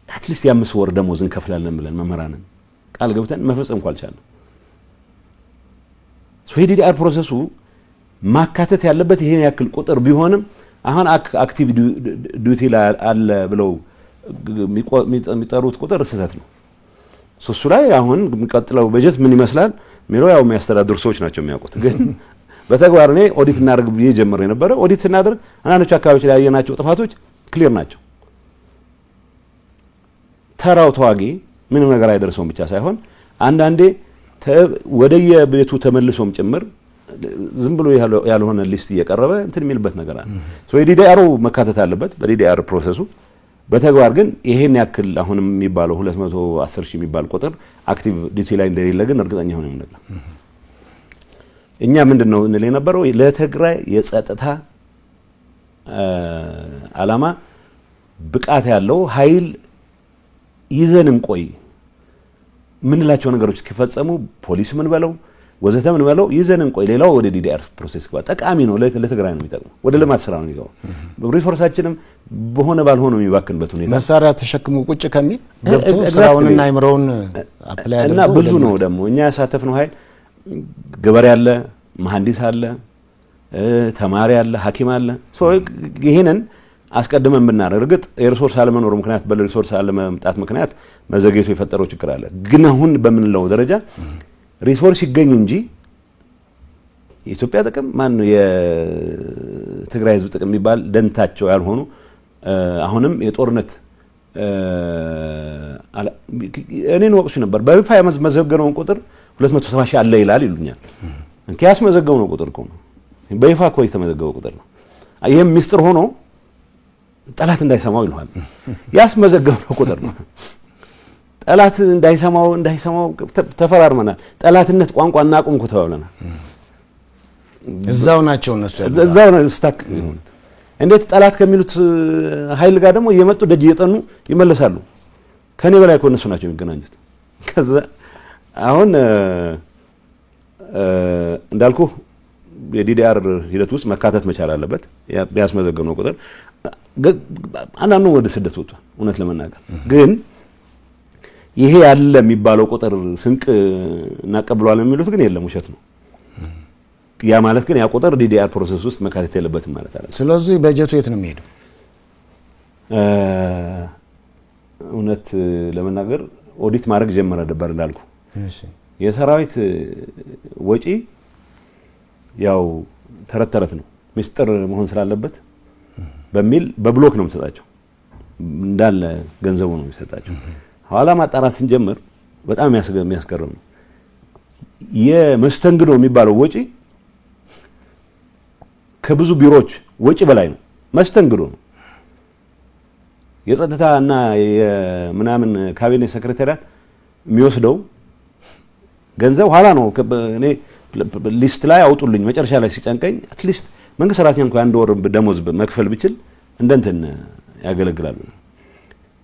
አትሊስት የ5 ወር ደሞዝ እንከፍላለን ብለን መምህራንን ቃል ገብተን መፈጸም እንኳን አልቻልንም። ዲዲአር ፕሮሰሱ ማካተት ያለበት ይሄን ያክል ቁጥር ቢሆንም አሁን አክቲቭ ዲዩቲ ላይ አለ ብለው የሚጠሩት ቁጥር ስህተት ነው። እሱ ላይ አሁን የሚቀጥለው በጀት ምን ይመስላል የሚለው ያው የሚያስተዳድሩ ሰዎች ናቸው የሚያውቁት። ግን በተግባር እኔ ኦዲት እናደርግ ብዬ ጀምሬ የነበረ ኦዲት ስናደርግ አንዳንዶች አካባቢዎች ላይ ያየናቸው ጥፋቶች ክሊር ናቸው። ተራው ተዋጊ ምንም ነገር አይደርሰውም ብቻ ሳይሆን አንዳንዴ ወደየቤቱ ተመልሶም ጭምር ዝም ብሎ ያልሆነ ሊስት እየቀረበ እንትን የሚልበት ነገር አለ። የዲዲአሩ መካተት አለበት በዲዲአር ፕሮሰሱ። በተግባር ግን ይሄን ያክል አሁንም የሚባለው 210,000 የሚባል ቁጥር አክቲቭ ዲቲ ላይ እንደሌለ ግን እርግጠኛ ሆነን ነገር እኛ ምንድነው እንል የነበረው ለትግራይ የጸጥታ ዓላማ ብቃት ያለው ኃይል ይዘን እንቆይ ምንላቸው ነገሮች ሲፈጸሙ ፖሊስ ምን በለው ወዘተ ምን በለው ይዘን እንቆይ። ሌላው ወደ ዲዲአር ፕሮሰስ ጋር ጠቃሚ ነው፣ ለትግራይ ነው የሚጠቅመው፣ ወደ ልማት ስራ ነው የሚገባው። ሪሶርሳችንም በሆነ ባልሆነ የሚባክንበት ሁኔታ መሳሪያ ተሸክሙ ቁጭ ከሚል ገብቶ ስራውንና አይምሮውን አፕላይ ያደርጉ እና ብዙ ነው። ደግሞ እኛ ያሳተፍነው ኃይል ገበሬ አለ፣ መሐንዲስ አለ፣ ተማሪ አለ፣ ሐኪም አለ። ይሄንን አስቀድመን ብናደርግ እርግጥ የሪሶርስ አለመኖር ምክንያት በሪሶርስ አለመምጣት ምክንያት መዘግየቱ የፈጠረው ችግር አለ። ግን አሁን በምንለው ደረጃ ሪሶርስ ይገኝ እንጂ የኢትዮጵያ ጥቅም ማን ነው የትግራይ ህዝብ ጥቅም የሚባል ደንታቸው ያልሆኑ አሁንም የጦርነት እኔን ወቅሱ ነበር። በይፋ ያስመዘገበውን ቁጥር 270,000 አለ ይላል ይሉኛል። እንኪ ያስመዘገበው ቁጥር እኮ ነው፣ በይፋ እኮ የተመዘገበው ቁጥር ነው። ይሄም ሚስጥር ሆኖ ጠላት እንዳይሰማው ይልሃል። ያስመዘገበው ቁጥር ነው። ጠላት እንዳይሰማው ተፈራርመናል። ጠላትነት ቋንቋ እናቁም እኮ ተባብለናል። እዛው ናቸው እነሱ ያሉት፣ እዛው ነው ስታክ የሚሆኑት። እንዴት ጠላት ከሚሉት ኃይል ጋር ደግሞ እየመጡ ደጅ እየጠኑ ይመለሳሉ። ከኔ በላይ እኮ እነሱ ናቸው የሚገናኙት። ከዛ አሁን እንዳልኩ የዲዲአር ሂደት ውስጥ መካተት መቻል አለበት። ያስመዘገበው ቁጥር አንዳንዱ ወደ ስደት ወጥቷል። እውነት ለመናገር ግን ይሄ ያለ የሚባለው ቁጥር ስንቅ እናቀብሏለን የሚሉት ግን የለም፣ ውሸት ነው። ያ ማለት ግን ያ ቁጥር ዲዲአር ፕሮሰስ ውስጥ መካተት የለበትም ማለት አይደለም። ስለዚህ በጀቱ የት ነው የሚሄደው? እውነት ለመናገር ኦዲት ማድረግ ጀመረ ነበር እንዳልኩ። እሺ የሰራዊት ወጪ ያው ተረት ነው ሚስጥር መሆን ስላለበት በሚል በብሎክ ነው የምሰጣቸው፣ እንዳለ ገንዘቡ ነው የሚሰጣቸው። ኋላ ማጣራት ስንጀምር በጣም የሚያስገርም ነው። የመስተንግዶ የሚባለው ወጪ ከብዙ ቢሮዎች ወጪ በላይ ነው። መስተንግዶ ነው። የጸጥታ እና የምናምን ካቢኔ ሴክሬታሪያት የሚወስደው ገንዘብ ኋላ ነው። እኔ ሊስት ላይ አውጡልኝ መጨረሻ ላይ ሲጨንቀኝ አትሊስት መንግስት ሰራተኛ እንኳን አንድ ወር ደሞዝ መክፈል ብችል እንደንትን ያገለግላል።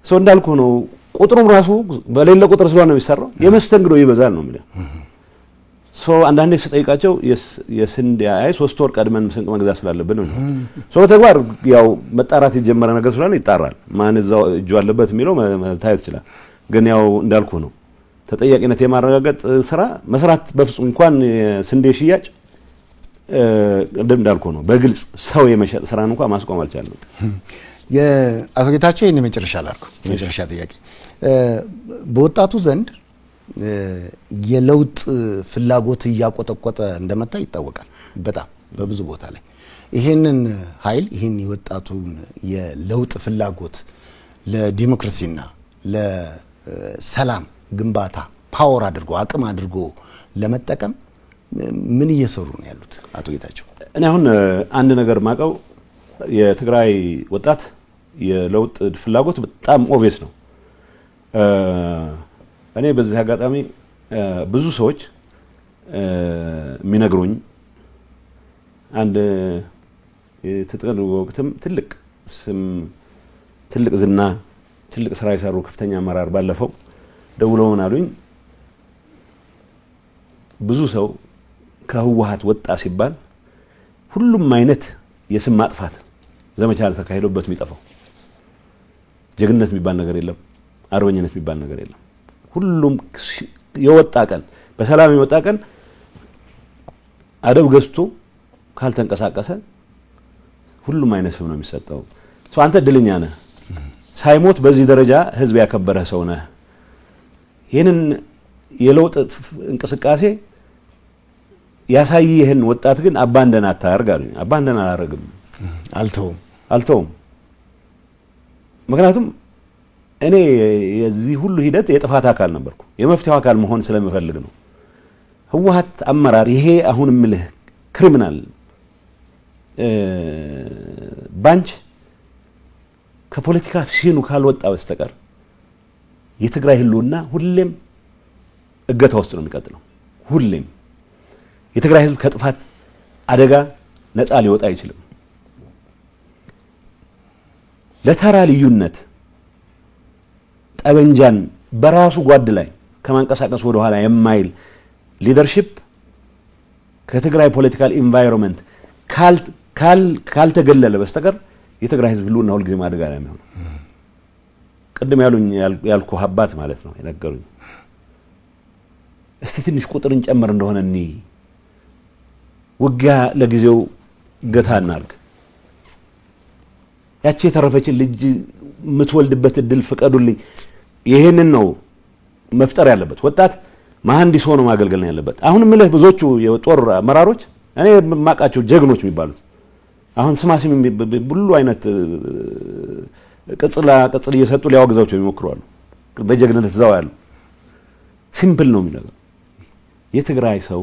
ሰው እንዳልኩ ነው። ቁጥሩም ራሱ በሌለ ቁጥር ስለሆነ ነው የሚሰራው። የመስተንግዶ ይበዛል ነው የሚለው። አንዳንዴ ስጠይቃቸው የስንዴ 3 ወር ቀድመን ስንቅ መግዛት ስላለብን ነው። በተግባር ያው መጣራት የጀመረ ነገር ስለሆነ ይጣራል። ማን እዛው እጁ አለበት የሚለው መታየት ይችላል። ግን ያው እንዳልኩ ነው ተጠያቂነት የማረጋገጥ ስራ መስራት በፍጹም እንኳን የስንዴ ሽያጭ እንዳልኩ ነው በግልጽ ሰው የመሸጥ ስራን እንኳን ማስቆም አልቻለም። የአቶ ጌታቸው ይሄን የመጨረሻ ላልኩ የመጨረሻ ጥያቄ በወጣቱ ዘንድ የለውጥ ፍላጎት እያቆጠቆጠ እንደመጣ ይታወቃል። በጣም በብዙ ቦታ ላይ ይሄንን ኃይል ይሄን የወጣቱን የለውጥ ፍላጎት ለዲሞክራሲና ለሰላም ግንባታ ፓወር አድርጎ አቅም አድርጎ ለመጠቀም ምን እየሰሩ ነው ያሉት አቶ ጌታቸው? እኔ አሁን አንድ ነገር ማቀው የትግራይ ወጣት የለውጥ ፍላጎት በጣም ኦብቪየስ ነው። እኔ በዚህ አጋጣሚ ብዙ ሰዎች የሚነግሩኝ አንድ የትጥቅን ወቅትም ትልቅ ስም ትልቅ ዝና ትልቅ ስራ የሰሩ ከፍተኛ አመራር ባለፈው ደውለው ምን አሉኝ፣ ብዙ ሰው ከህወሓት ወጣ ሲባል ሁሉም አይነት የስም ማጥፋት ዘመቻ ተካሂዶበት የሚጠፋው ጀግንነት የሚባል ነገር የለም፣ አርበኝነት የሚባል ነገር የለም። ሁሉም የወጣ ቀን በሰላም የወጣ ቀን አደብ ገዝቶ ካልተንቀሳቀሰ ሁሉም አይነት ስም ነው የሚሰጠው። አንተ እድለኛ ነህ፣ ሳይሞት በዚህ ደረጃ ህዝብ ያከበረ ሰው ነህ። ይህንን የለውጥ እንቅስቃሴ ያሳየህን ወጣት ግን አባንደን አታርግ አሉኝ። አባንደን አላረግም፣ አልተውም። ምክንያቱም እኔ የዚህ ሁሉ ሂደት የጥፋት አካል ነበርኩ። የመፍትሄው አካል መሆን ስለምፈልግ ነው። ህወሓት አመራር ይሄ አሁን ምልህ ክሪሚናል ባንች ከፖለቲካ ሲኑ ካልወጣ በስተቀር የትግራይ ህልውና ሁሌም እገታ ውስጥ ነው የሚቀጥለው። ሁሌም የትግራይ ህዝብ ከጥፋት አደጋ ነፃ ሊወጣ አይችልም። ለተራ ልዩነት ጠበንጃን በራሱ ጓድ ላይ ከማንቀሳቀስ ወደ ኋላ የማይል ሊደርሺፕ ከትግራይ ፖለቲካል ኢንቫይሮንመንት ካልተገለለ በስተቀር የትግራይ ህዝብ ህልውና ሁልጊዜም አደጋ ላይ የሚሆነው። ቅድም ያልኩ አባት ማለት ነው የነገሩኝ። እስቲ ትንሽ ቁጥርን ጨምር እንደሆነ እኒ ውጊያ ለጊዜው ገታ እናርግ፣ ያቺ የተረፈችን ልጅ የምትወልድበት እድል ፍቀዱልኝ። ይሄንን ነው መፍጠር ያለበት። ወጣት መሐንዲስ ሆኖ ማገልገል ነው ያለበት። አሁን ምልህ ብዙዎቹ የጦር አመራሮች እኔ ማቃቸው ጀግኖች የሚባሉት አሁን ስማሲም ሁሉ አይነት ቅጽል እየሰጡ ሊያወግዛቸው የሚሞክሩ አሉ። በጀግንነት እዛው ያሉ ሲምፕል ነው የሚለው። የትግራይ ሰው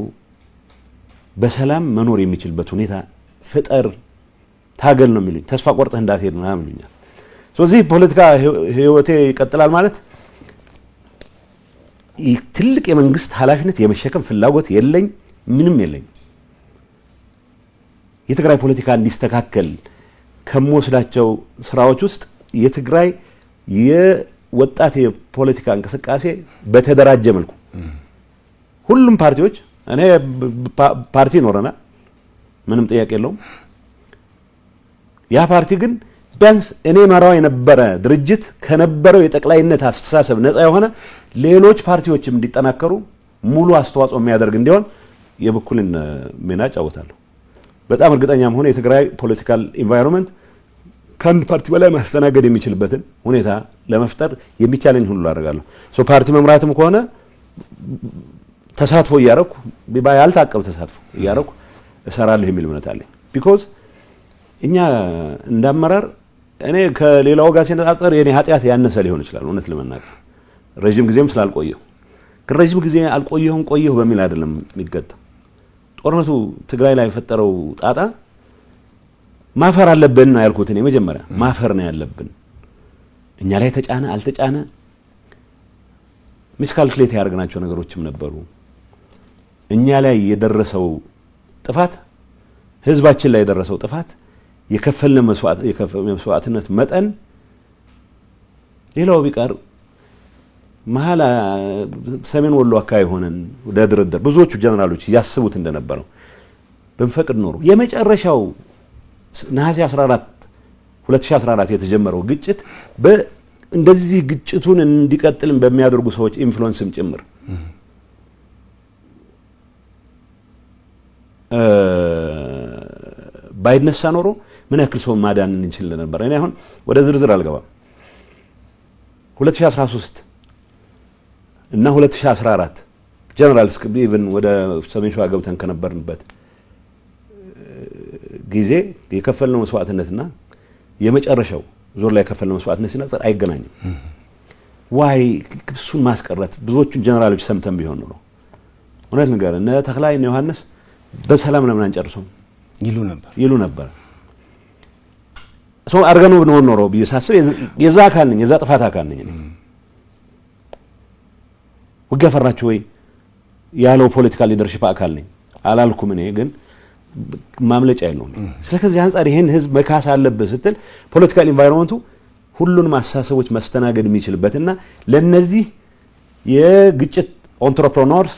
በሰላም መኖር የሚችልበት ሁኔታ ፍጠር፣ ታገል ነው የሚሉኝ። ተስፋ ቆርጠህ እንዳትሄድ ነው የሚሉኛል። ስለዚህ ፖለቲካ ህይወቴ ይቀጥላል ማለት ትልቅ የመንግስት ኃላፊነት የመሸከም ፍላጎት የለኝ፣ ምንም የለኝ። የትግራይ ፖለቲካ እንዲስተካከል ከመወስዳቸው ስራዎች ውስጥ የትግራይ የወጣት የፖለቲካ እንቅስቃሴ በተደራጀ መልኩ ሁሉም ፓርቲዎች እኔ ፓርቲ ኖረናል፣ ምንም ጥያቄ የለውም። ያ ፓርቲ ግን ቢያንስ እኔ መራው የነበረ ድርጅት ከነበረው የጠቅላይነት አስተሳሰብ ነፃ የሆነ ሌሎች ፓርቲዎችም እንዲጠናከሩ ሙሉ አስተዋጽኦ የሚያደርግ እንዲሆን የበኩልን ሚና ጫወታለሁ። በጣም እርግጠኛም ሆነ የትግራይ ፖለቲካል ኢንቫይሮንመንት ከአንድ ፓርቲ በላይ ማስተናገድ የሚችልበትን ሁኔታ ለመፍጠር የሚቻለኝ ሁሉ አደርጋለሁ። ፓርቲ መምራትም ከሆነ ተሳትፎ እያደረኩ ያልታቀብ ተሳትፎ እያደረኩ እሰራለሁ የሚል እምነት አለኝ። ቢኮዝ እኛ እንዳመራር እኔ ከሌላው ጋር ሲነጻጸር የኔ ኃጢአት ያነሰ ሊሆን ይችላል እውነት ለመናገር ረጅም ጊዜም ስላልቆየሁ። ግን ረጅም ጊዜ አልቆየሁም ቆየሁ በሚል አይደለም የሚገጠም። ጦርነቱ ትግራይ ላይ የፈጠረው ጣጣ ማፈር አለብን ነው ያልኩት። እኔ መጀመሪያ ማፈር ነው ያለብን። እኛ ላይ ተጫነ አልተጫነ ሚስካልኩሌት ያደርግናቸው ነገሮችም ነበሩ። እኛ ላይ የደረሰው ጥፋት ህዝባችን ላይ የደረሰው ጥፋት የከፈልነው መስዋዕትነት መጠን ሌላው ቢቀር መሀል ሰሜን ወሎ አካባቢ ሆነን ወደ ድርድር ብዙዎቹ ጀነራሎች ያስቡት እንደነበረው ብንፈቅድ ኖሮ የመጨረሻው ነሐሴ 14 2014 የተጀመረው ግጭት እንደዚህ ግጭቱን እንዲቀጥልም በሚያደርጉ ሰዎች ኢንፍሉዌንስም ጭምር ባይነሳ ኖሮ ምን ያክል ሰው ማዳን እንችል ነበር። እኔ አሁን ወደ ዝርዝር አልገባም። 2013 እና 2014 ጀነራል ኢቭን ወደ ሰሜን ሸዋ ገብተን ከነበርንበት ጊዜ የከፈልነው መስዋዕትነትና የመጨረሻው ዞር ላይ የከፈልነው መስዋዕትነት ሲነጽር አይገናኝም። ዋይ እሱን ማስቀረት ብዙዎቹን ጀነራሎች ሰምተን ቢሆን ነው እውነት ነገር እነ ተክላይ እነ ዮሐንስ በሰላም ለምን አንጨርሰውም ይሉ ነበር። ሰው አርገነው ብንሆን ኖሮ ቢሳስብ የዛ አካል ነኝ፣ የዛ ጥፋት አካል ነኝ። ውጊያ ፈራችሁ ወይ ያለው ፖለቲካል ሊደርሺፕ አካል ነኝ አላልኩም። እኔ ግን ማምለጫ የለውም። ስለዚህ አንፃር ይሄን ህዝብ መካስ አለበት ስትል ፖለቲካል ኢንቫይሮንመንቱ ሁሉንም አስተሳሰቦች ማስተናገድ የሚችልበትና ለነዚህ የግጭት ኦንትረፕረነርስ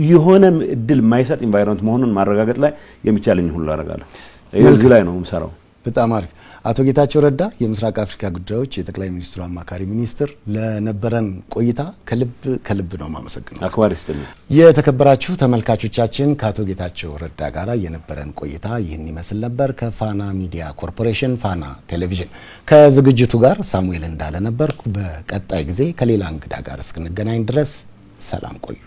የሆነ እድል የማይሰጥ ኢንቫይሮንመንት መሆኑን ማረጋገጥ ላይ የሚቻለኝ ሁሉ አደርጋለሁ። እዚህ ላይ ነው የምሰራው። በጣም አሪፍ። አቶ ጌታቸው ረዳ የምስራቅ አፍሪካ ጉዳዮች የጠቅላይ ሚኒስትሩ አማካሪ ሚኒስትር፣ ለነበረን ቆይታ ከልብ ነው የማመሰግነው። አክባሪ ስትልኝ የተከበራችሁ ተመልካቾቻችን ከአቶ ጌታቸው ረዳ ጋር የነበረን ቆይታ ይህን ይመስል ነበር። ከፋና ሚዲያ ኮርፖሬሽን ፋና ቴሌቪዥን ከዝግጅቱ ጋር ሳሙኤል እንዳለ ነበርኩ። በቀጣይ ጊዜ ከሌላ እንግዳ ጋር እስክንገናኝ ድረስ ሰላም ቆዩ።